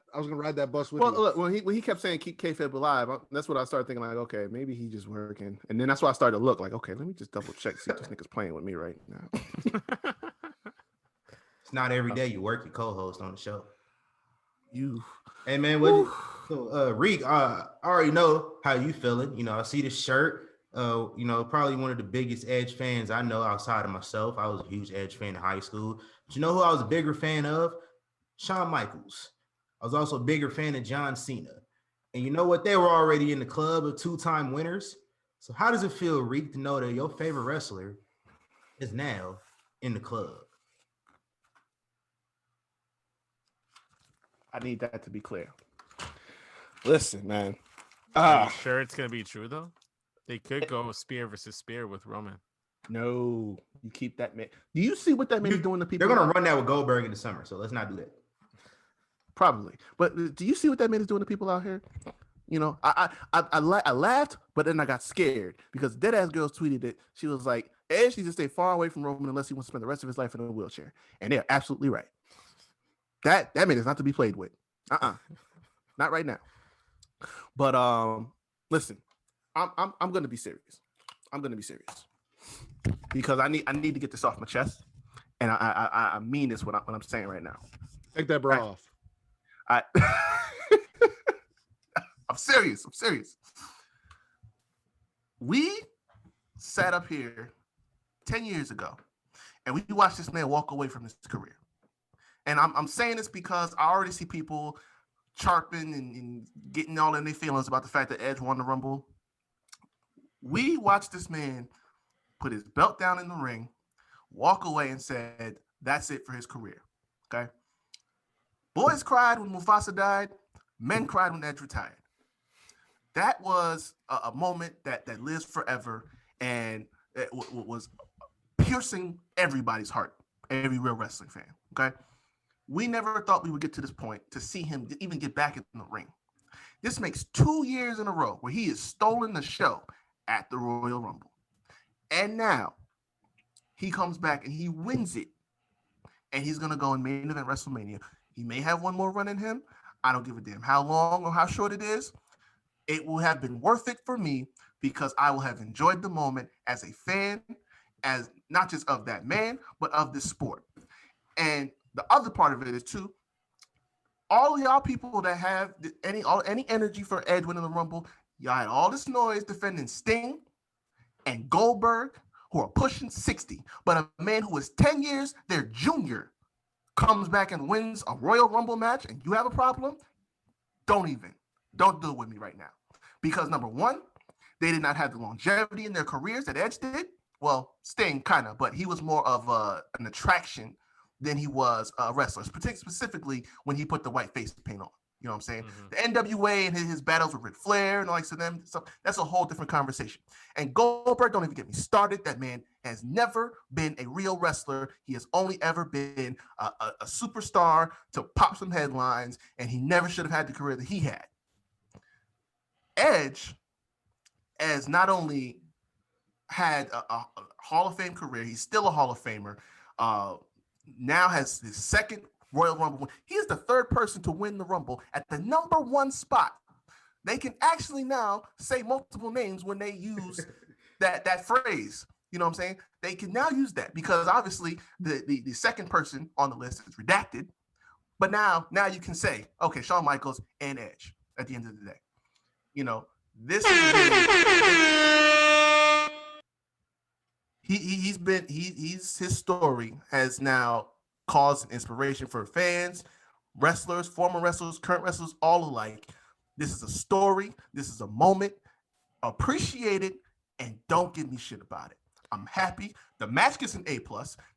bus with you. Well, look, when he kept saying keep kayfabe alive, that's what I started thinking, like, okay, maybe he just working, and then that's why I started to look like, okay, let me just double check, see if this nigga's playing with me right now. It's not every day you work your co-host on the show. Hey man, Reek, I already know how you feeling. I see the shirt. Probably one of the biggest Edge fans I know outside of myself. I was a huge Edge fan in high school. But you know who I was a bigger fan of? Shawn Michaels. I was also a bigger fan of John Cena. And you know what? They were already in the club of two-time winners. So how does it feel, Reek, to know that your favorite wrestler is now in the club? I need that to be clear. Listen, man. Are you sure it's gonna be true though? They could go spear versus spear with Roman. No, you keep that man. Do you see what that man is doing to people? They're gonna run that with Goldberg in the summer, so let's not do that. Probably, but do you see what that man is doing to people out here? I laughed, but then I got scared because Deadass Girls tweeted it. She was like, "Edge needs to stay far away from Roman unless he wants to spend the rest of his life in a wheelchair," and they're absolutely right. That man is not to be played with. Not right now. But listen, I'm gonna be serious. I'm gonna be serious because I need to get this off my chest, and I mean this what I'm saying right now. Take that bra off. I'm serious. We sat up here 10 years ago, and we watched this man walk away from his career. And I'm saying this because I already see people chirping and getting all in their feelings about the fact that Edge won the Rumble. We watched this man put his belt down in the ring, walk away, and said, that's it for his career. Okay? Boys cried when Mufasa died. Men cried when Edge retired. That was a moment that lives forever, and it was piercing everybody's heart, every real wrestling fan. Okay? We never thought we would get to this point to see him even get back in the ring. This makes 2 years in a row where he has stolen the show at the Royal Rumble. And now he comes back and he wins it. And he's going to go in main event WrestleMania. He may have one more run in him. I don't give a damn how long or how short it is. It will have been worth it for me because I will have enjoyed the moment as a fan, as not just of that man, but of this sport. And the other part of it is too, all y'all people that have any energy for Edge winning the Rumble, y'all had all this noise defending Sting and Goldberg, who are pushing 60. But a man who is 10 years their junior comes back and wins a Royal Rumble match, and you have a problem? Don't do it with me right now. Because number one, they did not have the longevity in their careers that Edge did. Well, Sting kind of, but he was more of an attraction than he was a wrestler, specifically when he put the white face paint on. You know what I'm saying? Mm-hmm. The NWA and his battles with Ric Flair and all like them stuff, that's a whole different conversation. And Goldberg, don't even get me started. That man has never been a real wrestler. He has only ever been a superstar to pop some headlines, and he never should have had the career that he had. Edge, as not only had a Hall of Fame career, he's still a Hall of Famer. Now has his second Royal Rumble win. He is the third person to win the Rumble at the number 1 spot. They can actually now say multiple names when they use that phrase. You know what I'm saying? They can now use that because obviously the second person on the list is redacted. But now you can say, okay, Shawn Michaels and Edge at the end of the day. You know, this is his story has now caused an inspiration for fans, wrestlers, former wrestlers, current wrestlers, all alike. This is a story. This is a moment. Appreciate it and don't give me shit about it. I'm happy. The match gets an A+,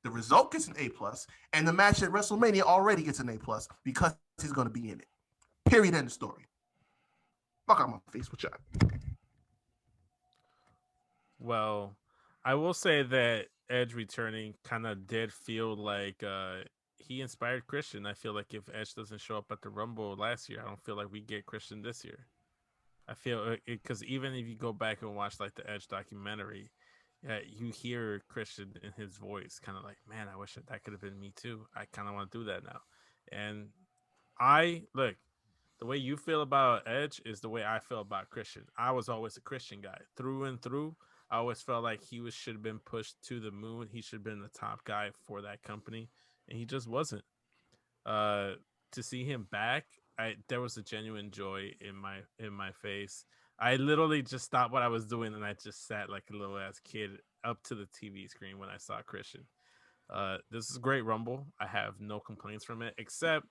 the result gets an A+, and the match at WrestleMania already gets an A+ because he's going to be in it. Period. End of story. Fuck out my face with y'all. Well, I will say that Edge returning kind of did feel like he inspired Christian. I feel like if Edge doesn't show up at the Rumble last year, I don't feel like we get Christian this year. I feel because even if you go back and watch like the Edge documentary, you hear Christian in his voice, kind of like, man, I wish that could have been me too. I kind of want to do that now. And look, the way you feel about Edge is the way I feel about Christian. I was always a Christian guy through and through. I always felt like he should have been pushed to the moon. He should have been the top guy for that company, and he just wasn't. To see him back, there was a genuine joy in my face. I literally just stopped what I was doing, and I just sat like a little ass kid up to the TV screen when I saw Christian. This is a great Rumble. I have no complaints from it, except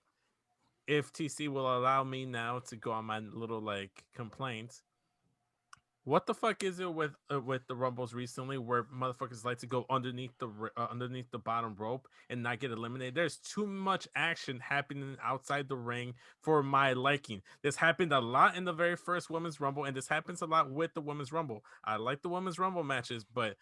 if TC will allow me now to go on my little like complaints. What the fuck is it with the Rumbles recently where motherfuckers like to go underneath the bottom rope and not get eliminated? There's too much action happening outside the ring for my liking. This happened a lot in the very first Women's Rumble, and this happens a lot with the Women's Rumble. I like the Women's Rumble matches, but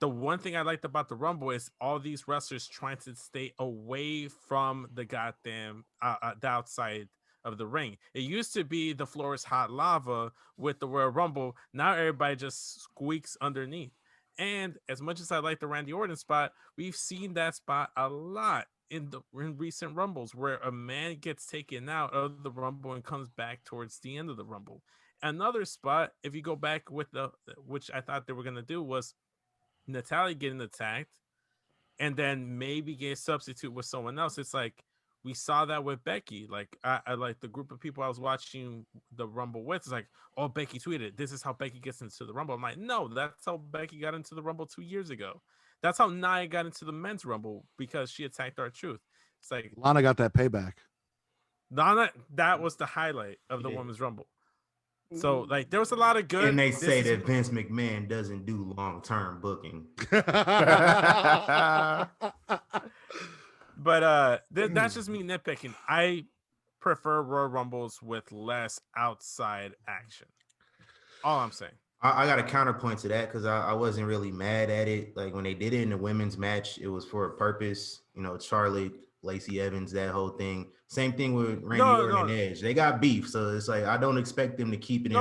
the one thing I liked about the Rumble is all these wrestlers trying to stay away from the goddamn the outside of the ring. It used to be the floor is hot lava with the Royal Rumble. Now everybody just squeaks underneath. And as much as I like the Randy Orton spot, we've seen that spot a lot in recent Rumbles where a man gets taken out of the Rumble and comes back towards the end of the Rumble. Another spot, if you go back with which I thought they were going to do, was Natalya getting attacked and then maybe get a substitute with someone else. It's like, we saw that with Becky. Like, I like the group of people I was watching the Rumble with. It's like, oh, Becky tweeted, this is how Becky gets into the Rumble. I'm like, no, that's how Becky got into the Rumble 2 years ago. That's how Nia got into the men's Rumble because she attacked R-Truth. It's like Lana got that payback. Lana, that was the highlight of the Women's Rumble. So, like, there was a lot of good. And they say that Vince McMahon doesn't do long-term booking. But that's just me nitpicking. I prefer Royal Rumbles with less outside action. All I'm saying. I got a counterpoint to that because I wasn't really mad at it. Like when they did it in the women's match, it was for a purpose. You know, Charlotte, Lacey Evans, that whole thing. Same thing with Randy Orton and Edge. They got beef, so it's like I don't expect them to keep it.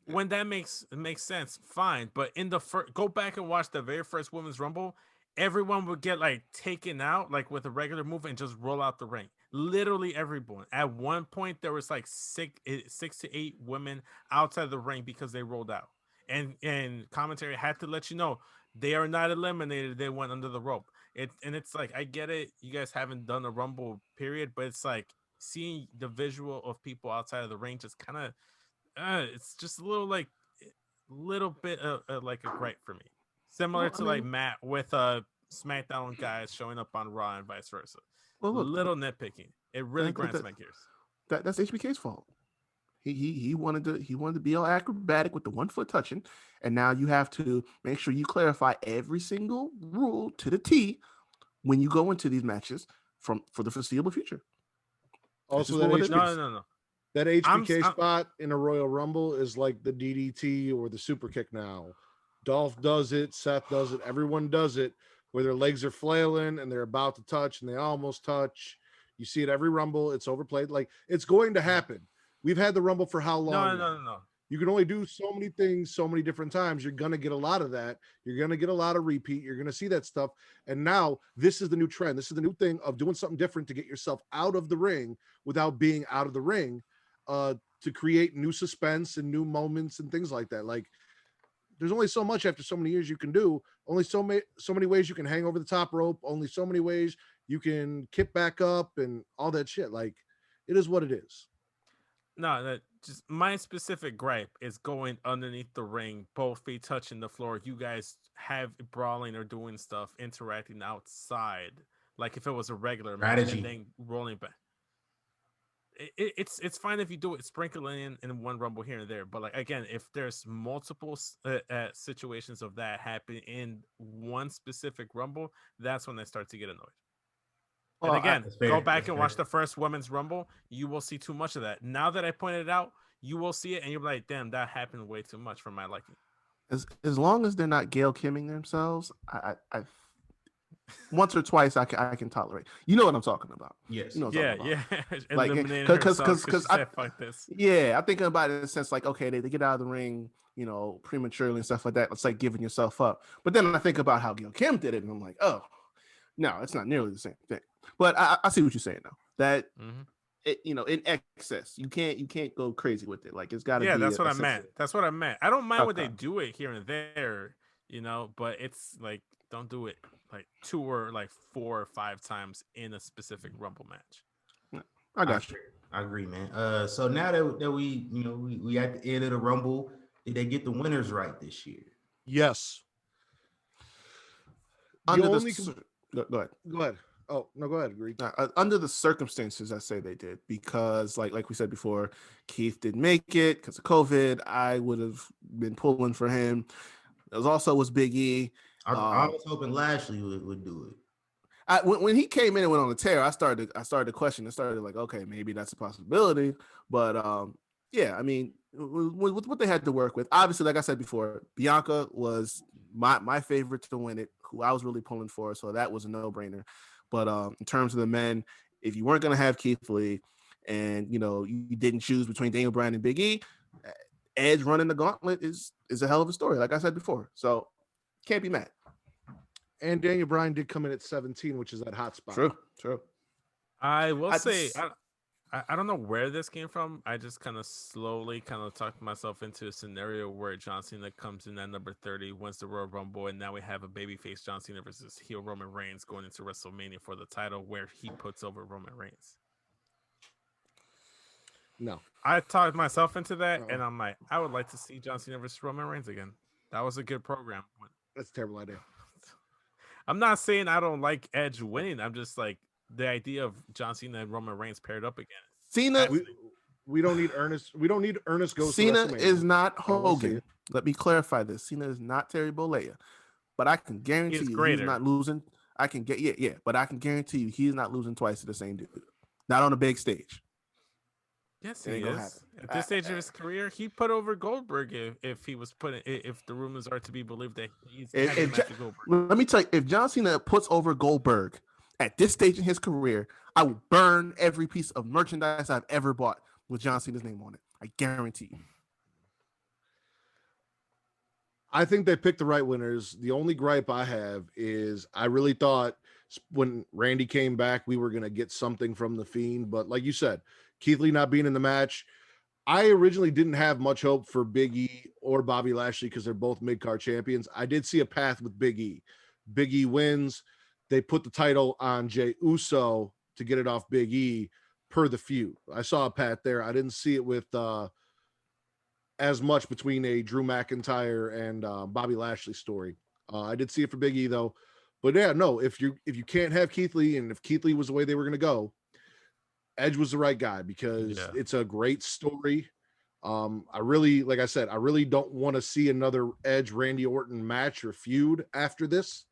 When that makes sense, fine. But in the go back and watch the very first Women's Rumble. Everyone would get like taken out like with a regular move and just roll out the ring. Literally everyone. At one point, there was like six to eight women outside the ring because they rolled out. And commentary had to let you know they are not eliminated. They went under the rope. It's like, I get it. You guys haven't done a Rumble period, but it's like seeing the visual of people outside of the ring just kind of, it's just a little bit like a gripe for me. Similar to like Matt with SmackDown guys showing up on Raw and vice versa. Well, look, little nitpicking. It really grinds my gears. That's HBK's fault. He wanted to be all acrobatic with the 1 foot touching, and now you have to make sure you clarify every single rule to the T when you go into these matches for the foreseeable future. Also, what it No, is. no, no. that HBK I'm- spot in a Royal Rumble is like the DDT or the super kick now. Dolph does it, Seth does it, everyone does it, where their legs are flailing and they're about to touch and they almost touch. You see it every Rumble. It's overplayed. Like, it's going to happen. We've had the Rumble for how long? No. You can only do so many things so many different times. You're going to get a lot of that. You're going to get a lot of repeat. You're going to see that stuff. And now this is the new trend. This is the new thing of doing something different to get yourself out of the ring without being out of the ring, to create new suspense and new moments and things like that. Like, there's only so much after so many years you can do. Only so many ways you can hang over the top rope. Only so many ways you can kick back up and all that shit. Like, it is what it is. No, that just my specific gripe is going underneath the ring, both feet touching the floor. You guys have brawling or doing stuff, interacting outside, like if it was a regular match, Strategy. and then rolling back. It's fine if you do it, sprinkle in one Rumble here and there, but like again, if there's multiple situations of that happen in one specific Rumble, that's when I start to get annoyed. And again, that's fair, go back that's and fair. watch the first Women's Rumble. You will see too much of that. Now that I pointed it out, you will see it, and you'll be like, "Damn, that happened way too much for my liking." As long as they're not Gail Kimming themselves, I once or twice I can tolerate. You know what I'm talking about. Yes. You know what I'm talking about. Yeah. Like, Eliminating 'cause- herself 'cause she I- said, "Fuck this." Yeah, I'm thinking about it in the sense like, okay, they get out of the ring, prematurely and stuff like that. It's like giving yourself up. But then I think about how Gail Kim did it, and I'm like, oh, no, it's not nearly the same thing. But I see what you're saying now. That Mhm. in excess, you can't go crazy with it. Like, it's got to Yeah, be. that's what I meant. That's what I meant. I don't mind when they Okay. do it here and there, but it's like don't do it like 2 or like 4 or 5 times in a specific Rumble match. I got you. I agree, man. So now that we at the end of the Rumble, did they get the winners right this year? Yes. Under only go ahead. Go ahead. Oh, no, go ahead, Greek. Under the circumstances, I say they did, because like we said before, Keith didn't make it because of COVID. I would have been pulling for him. It was Big E. I was hoping Lashley would do it. When he came in and went on a tear, I started to question. I started like, okay, maybe that's a possibility. But yeah, I mean, with what they had to work with, obviously, like I said before, Bianca was my favorite to win it, who I was really pulling for, so that was a no-brainer. But in terms of the men, if you weren't going to have Keith Lee, and you didn't choose between Daniel Bryan and Big E, Edge running the gauntlet is a hell of a story, like I said before. So can't be mad. And Daniel Bryan did come in at 17, which is that hot spot. True. I will say, I don't know where this came from. I just kind of slowly talked myself into a scenario where John Cena comes in at number 30, wins the Royal Rumble, and now we have a babyface John Cena versus heel Roman Reigns going into WrestleMania for the title, where he puts over Roman Reigns. No. I talked myself into that, and I'm like, I would like to see John Cena versus Roman Reigns again. That was a good program. That's a terrible idea. I'm not saying I don't like Edge winning. I'm just like, the idea of John Cena and Roman Reigns paired up again. Cena, we don't need Ernest. We don't need Ernest goes. Cena to is not I will see Hogan. it. Let me clarify this. Cena is not Terry Bollea, but I can guarantee He's you greater. he's not losing. I can get but I can guarantee you he's not losing twice to the same dude. Not on a big stage. Yes, It he ain't gonna is. happen. At this stage of his career, he put over Goldberg if he was putting. If the rumors are to be believed that he's having a match with Goldberg. Let me tell you, if John Cena puts over Goldberg at this stage in his career, I will burn every piece of merchandise I've ever bought with John Cena's name on it. I guarantee you. I think they picked the right winners. The only gripe I have is I really thought when Randy came back, we were going to get something from The Fiend. But like you said, Keith Lee not being in the match, I originally didn't have much hope for Big E or Bobby Lashley because they're both mid-card champions. I did see a path with Big E. Big E wins. They put the title on Jey Uso to get it off Big E per the feud. I saw a path there. I didn't see it with as much between a Drew McIntyre and Bobby Lashley story. I did see it for Big E though. But yeah, no, if you can't have Keith Lee, and if Keith Lee was the way they were going to go, Edge was the right guy because it's a great story. I really, like I said, I really don't want to see another Edge Randy Orton match or feud after this.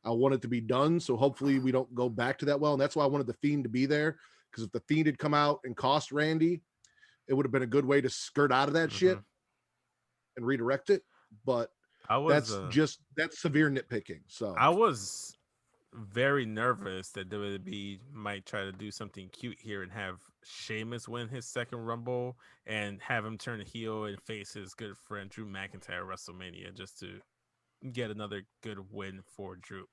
I want it to be done. So hopefully we don't go back to that well. And that's why I wanted the Fiend to be there. Because if the Fiend had come out and cost Randy, it would have been a good way to skirt out of that shit and redirect it. But that's severe nitpicking. So I was very nervous that WWE might try to do something cute here and have Sheamus win his second Rumble and have him turn heel and face his good friend Drew McIntyre at WrestleMania just to get another good win for Drew.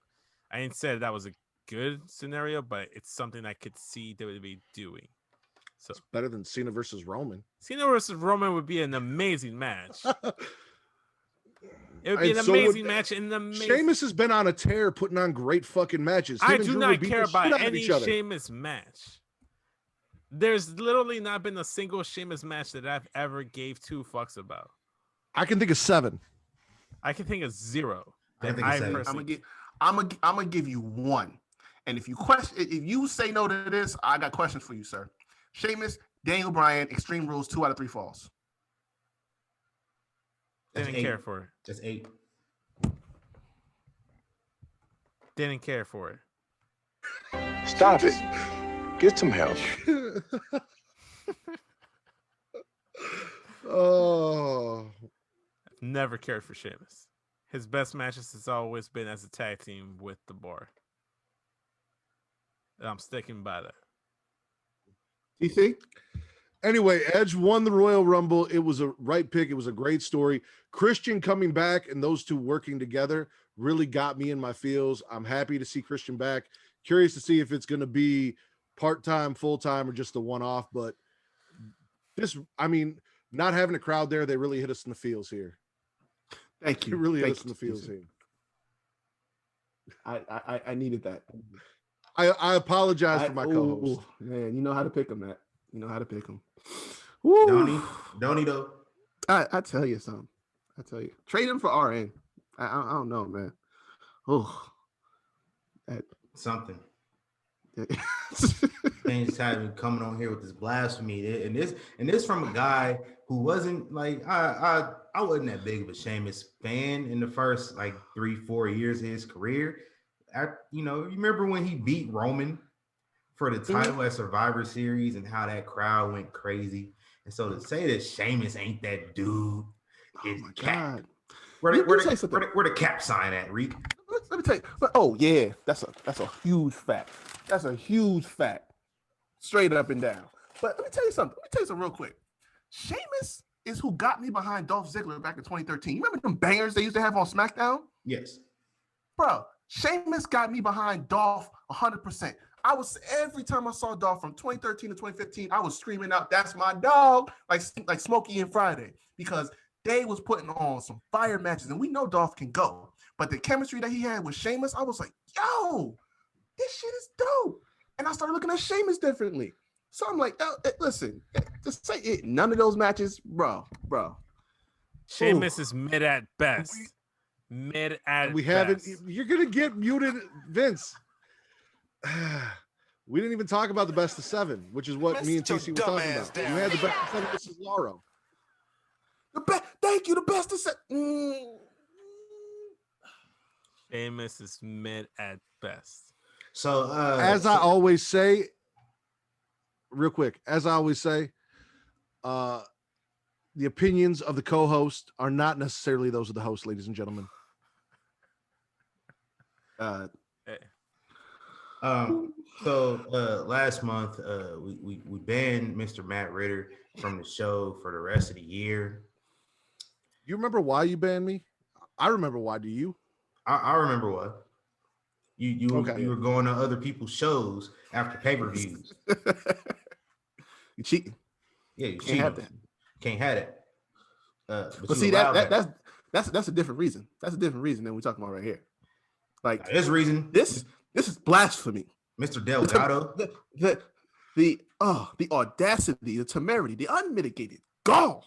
I ain't said that was a good scenario, but it's something I could see WWE doing. So it's better than Cena versus Roman. Cena versus Roman would be an amazing match. It would be an amazing match. Sheamus has been on a tear putting on great fucking matches. I do not care about any Sheamus match. There's literally not been a single Sheamus match that I've ever gave 2 fucks about. I can think of 7. I can think of 0. I'm gonna give you 1. And if you say no to this, I got questions for you, sir. Sheamus, Daniel Bryan, Extreme Rules, 2 out of 3 falls. Didn't care for it. That's 8. Didn't care for it. Stop it. Get some help. Oh. I've never cared for Sheamus. His best matches has always been as a tag team with the Bar. And I'm sticking by that. TC? Anyway, Edge won the Royal Rumble. It was a right pick. It was a great story. Christian coming back and those two working together really got me in my feels. I'm happy to see Christian back. Curious to see if it's going to be part-time, full-time, or just a one-off. But not having a crowd there, they really hit us in the feels here. Thank you. It really hit us in the feels here. I needed that. I apologize for my co-host. Man, you know how to pick them, Matt. You know how to pick them. Don't he though? I tell you something. Trade him for RN. I don't know, man. Oh, something. James Tyler coming on here with this blasphemy, and this from a guy who wasn't like I wasn't that big of a Sheamus fan in the first like 3-4 years of his career. You remember when he beat Roman for the title at Survivor Series and how that crowd went crazy. And so to say that Sheamus ain't that dude is cap. Where the cap sign at, Reek? Let me tell you. But that's a huge fact. That's a huge fact. Straight up and down. But let me tell you something real quick. Sheamus is who got me behind Dolph Ziggler back in 2013. You remember them bangers they used to have on SmackDown? Yes. Bro, Sheamus got me behind Dolph 100%. Every time I saw Dolph from 2013 to 2015, I was screaming out, "That's my dog!" like Smokey and Friday, because they was putting on some fire matches, and we know Dolph can go. But the chemistry that he had with Sheamus, I was like, "Yo, this shit is dope!" And I started looking at Sheamus differently. So I'm like, "Listen, just say it. None of those matches, bro. Sheamus is mid at best. Mid at we best. haven't. You're gonna get muted, Vince. We didn't even talk about the best of 7, which is what me and TC were talking about. You had the best of 7 versus Lauro. Thank you. The best of 7. Sheamus is mid at best. So I always say, real quick, the opinions of the co-host are not necessarily those of the host, ladies and gentlemen. So last month we banned Mr. Matt Ritter from the show for the rest of the year. You remember why you banned me? I remember why. Do you? I remember why. You were going to other people's shows after pay-per-views. You cheating. Yeah, you can't have that. Can't have it. But see that's a different reason. That's a different reason than we're talking about right here. Like this reason. This is blasphemy. Mr. Delgado. The audacity, the temerity, the unmitigated gall.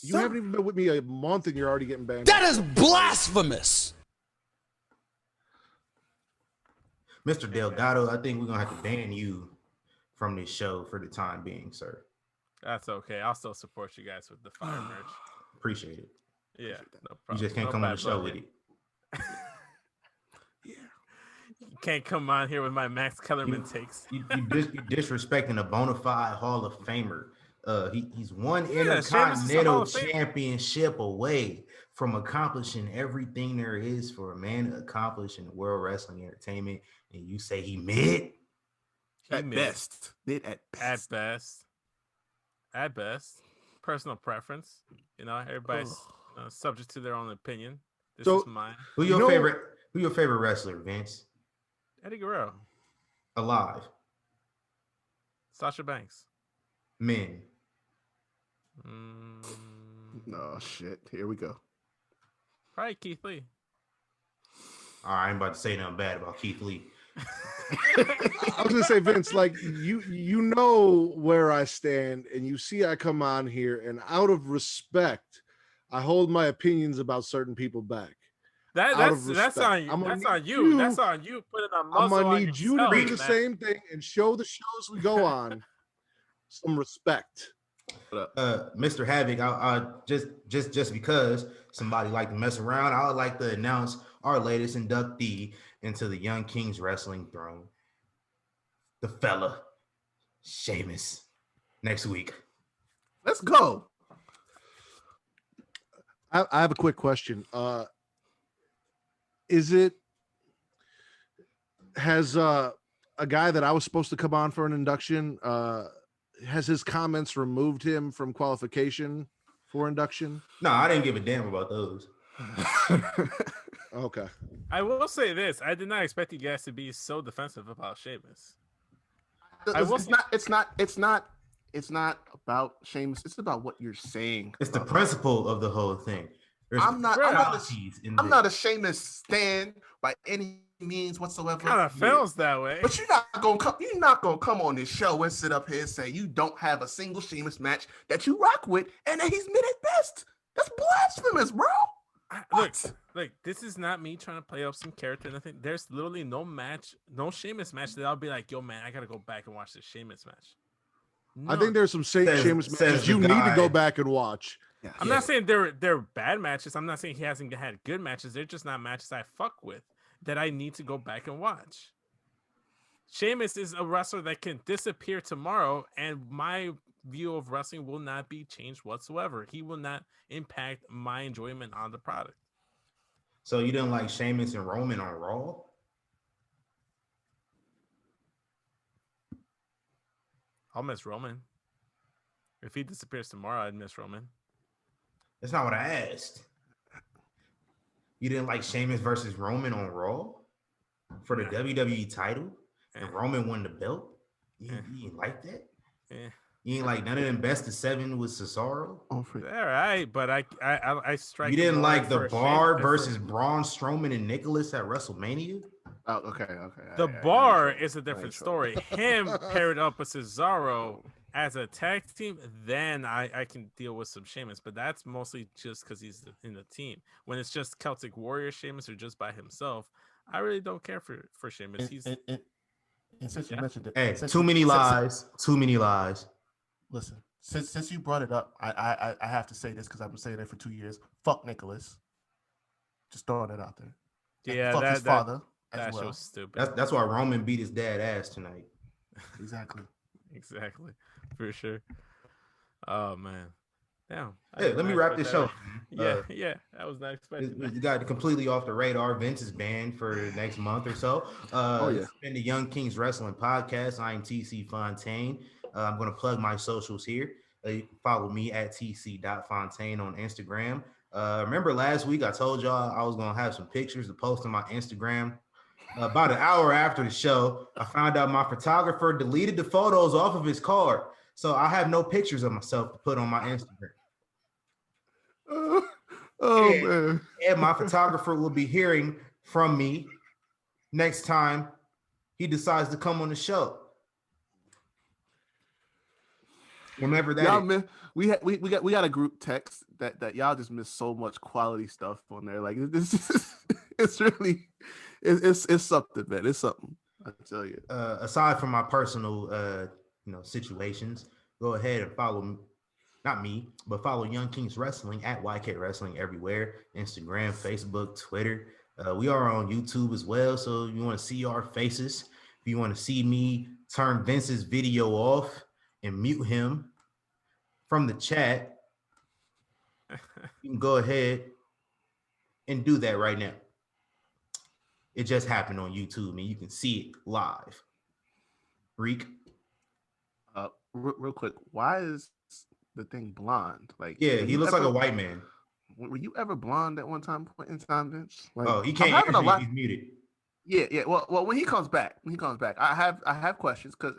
You haven't even been with me a month and you're already getting banned. That is blasphemous. Mr. Delgado, I think we're gonna have to ban you from this show for the time being, sir. That's okay. I'll still support you guys with the fire merch. Appreciate it. Yeah, no problem. You just can't come on the show with it. Can't come on here with my Max Kellerman takes. You disrespecting a bona fide Hall of Famer. He's one Yeah, Sheamus is a Hall Intercontinental of Famer. Championship away from accomplishing everything there is for a man to accomplish in world wrestling entertainment, and you say he mid? At best. Mid at best. At best. Personal preference. You know, everybody's subject to their own opinion. This is mine. Who your favorite wrestler, Vince? Eddie Guerrero. Alive. Sasha Banks. Men. No shit. Here we go. Probably Keith Lee. All right, I ain't about to say nothing bad about Keith Lee. I was gonna say, Vince, like you know where I stand, and you see I come on here, and out of respect, I hold my opinions about certain people back. That's on you. That's on you. That's on you. Put it on muzzle. I'm gonna need you to do the same thing and show the shows we go on some respect. Mr. Havoc, I just because somebody like to mess around, I would like to announce our latest inductee into the Young Kings Wrestling Throne, the fella Sheamus, next week. Let's go. I have a quick question. Has a guy that I was supposed to come on for an induction, has his comments removed him from qualification for induction? No, I didn't give a damn about those. Okay. I will say this: I did not expect you guys to be so defensive about Sheamus. It's not about Sheamus. It's about what you're saying. It's the principle of the whole thing. I'm not a Sheamus stan by any means whatsoever. Kind of feels that way. But you're not gonna come on this show and sit up here and say you don't have a single Sheamus match that you rock with, and that he's mid at best. That's blasphemous, bro. Look, this is not me trying to play up some character or nothing. There's literally no Sheamus match that I'll be like, yo, man, I gotta go back and watch the Sheamus match. No. I think there's some Sheamus matches you need to go back and watch. Yeah. I'm not saying they're bad matches. I'm not saying he hasn't had good matches. They're just not matches I fuck with that I need to go back and watch. Sheamus is a wrestler that can disappear tomorrow, and my view of wrestling will not be changed whatsoever. He will not impact my enjoyment on the product. So you didn't like Sheamus and Roman on Raw? I'll miss Roman. If he disappears tomorrow, I'd miss Roman. That's not what I asked. You didn't like Sheamus versus Roman on Raw for the WWE title, and Roman won the belt? You didn't like that? Yeah. You ain't like none of them best of 7 with Cesaro? All right, but I strike. You didn't like the Bar versus Braun Strowman and Nicholas at WrestleMania? Oh, okay. The Bar is a different story. Him paired up with Cesaro as a tag team, then I can deal with some Sheamus, but that's mostly just because he's in the team. When it's just Celtic Warrior Sheamus or just by himself, I really don't care for Sheamus. And since you mentioned it, hey, too many lies. Listen, since you brought it up, I have to say this because I've been saying it for 2 years. Fuck Nicholas. Just throwing it out there. Yeah, fuck his father. That well. show's stupid. That's why Roman beat his dad ass tonight. Exactly. Exactly, for sure. Oh man, damn. Hey, let me wrap this show. Yeah, I was not expecting. You got completely off the radar. Vince is banned for the next month or so. It's been the Young Kings Wrestling Podcast. I'm TC Fontaine. I'm going to plug my socials here. You can follow me at tc.fontaine on Instagram. Remember last week I told y'all I was going to have some pictures to post on my Instagram. About an hour after the show, I found out my photographer deleted the photos off of his card. So I have no pictures of myself to put on my Instagram. Man. And my photographer will be hearing from me next time he decides to come on the show. Remember that. Y'all, we got a group text that y'all just miss so much quality stuff on there. Like it's really it's something, man. It's something. I tell you. Aside from my personal situations, go ahead and follow me. Not me, but follow Young Kings Wrestling at YK Wrestling everywhere. Instagram, Facebook, Twitter. We are on YouTube as well, so if you want to see our faces, if you want to see me turn Vince's video off and mute him from the chat, you can go ahead and do that right now. It just happened on YouTube, and you can see it live. Reek. Real quick, why is the thing blonde? Like, Yeah, he looks like a white man. Were you ever blonde at one time point in time, Vince? Like, Oh, he can't answer if he's muted. Yeah. Well, when he comes back, I have questions because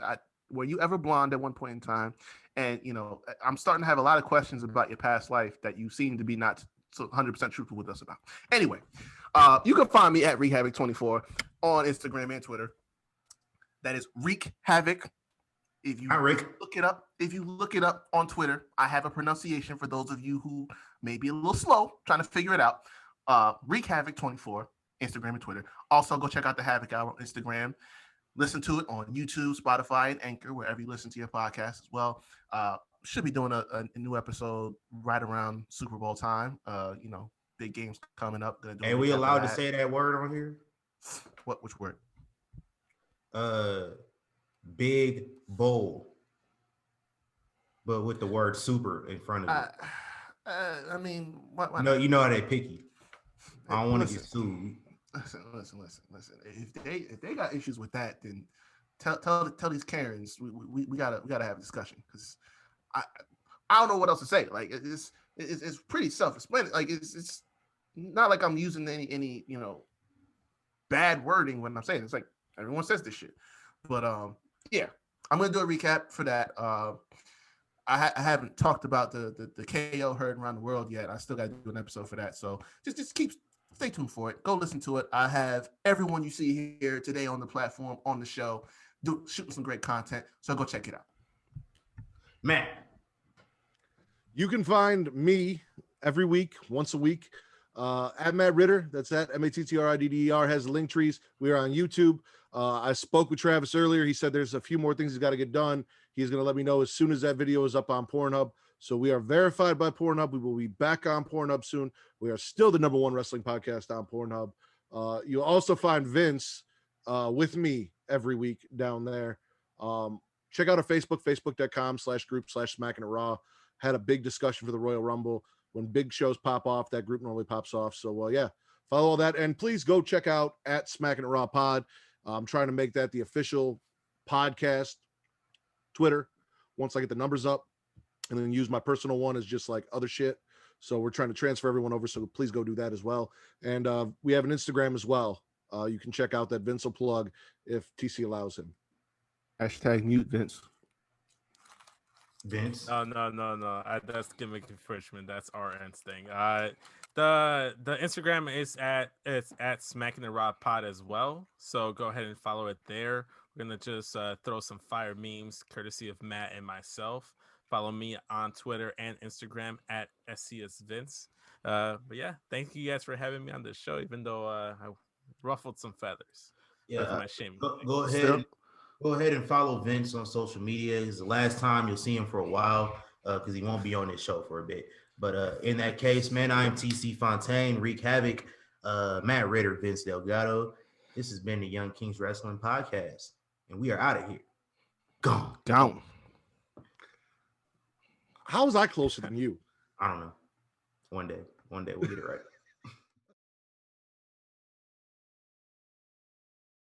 were you ever blonde at one point in time? And I'm starting to have a lot of questions about your past life that you seem to be not 100% truthful with us about. Anyway, you can find me at ReekHavoc24 on Instagram and Twitter. That is Reek Havoc. If you look it up on Twitter, I have a pronunciation for those of you who may be a little slow trying to figure it out. Reek Havoc 24, Instagram and Twitter. Also, go check out the Havoc Hour on Instagram. Listen to it on YouTube, Spotify, and Anchor, wherever you listen to your podcast as well. Should be doing a new episode right around Super Bowl time. Big games coming up. Are we allowed to say that word on here? Which word? Big bowl, but with the word super in front of it. I mean, what? No, you know how they picky. I don't want to get sued. Listen. If they got issues with that, then tell these Karens we gotta have a discussion, because I don't know what else to say. Like, it's pretty self-explanatory. Like, it's not like I'm using any bad wording when I'm saying it. It's like everyone says this shit. But yeah, I'm gonna do a recap for that. I haven't talked about the KO heard around the world yet. I still got to do an episode for that. So just stay tuned for it. Go listen to it. I have everyone you see here today on the platform, on the show, shooting some great content. So go check it out. Matt. You can find me every week, once a week, at Matt Ritter. That's at MATTRIDDER, has link trees. We are on YouTube. I spoke with Travis earlier. He said there's a few more things he's got to get done. He's going to let me know as soon as that video is up on Pornhub. So we are verified by Pornhub. We will be back on Pornhub soon. We are still the /1 wrestling podcast on Pornhub. You'll also find Vince with me every week down there. Check out our Facebook, facebook.com/group/Smackin It Raw. Had a big discussion for the Royal Rumble. When big shows pop off, that group normally pops off. So, yeah, follow all that. And please go check out at Smackin It Raw Pod. I'm trying to make that the official podcast Twitter once I get the numbers up, and then use my personal one as just like other shit. So we're trying to transfer everyone over. So please go do that as well. And we have an Instagram as well. You can check out that Vince will plug if TC allows him. #mute Vince. Vince. No. That's gimmick infringement. That's RN's thing. The Instagram is at Smackin It Raw Pod as well. So go ahead and follow it there. We're gonna just throw some fire memes courtesy of Matt and myself. Follow me on Twitter and Instagram at SCSVince. But yeah, thank you guys for having me on the show, even though I ruffled some feathers. Yeah, my shame. Go ahead and follow Vince on social media. It's the last time you'll see him for a while, because he won't be on this show for a bit. But in that case, man, I am TC Fontaine, Reek Havoc, Matt Ritter, Vince Delgado. This has been the Young Kings Wrestling Podcast, and we are out of here. Gone. How was I closer than you? I don't know. One day we'll get it right.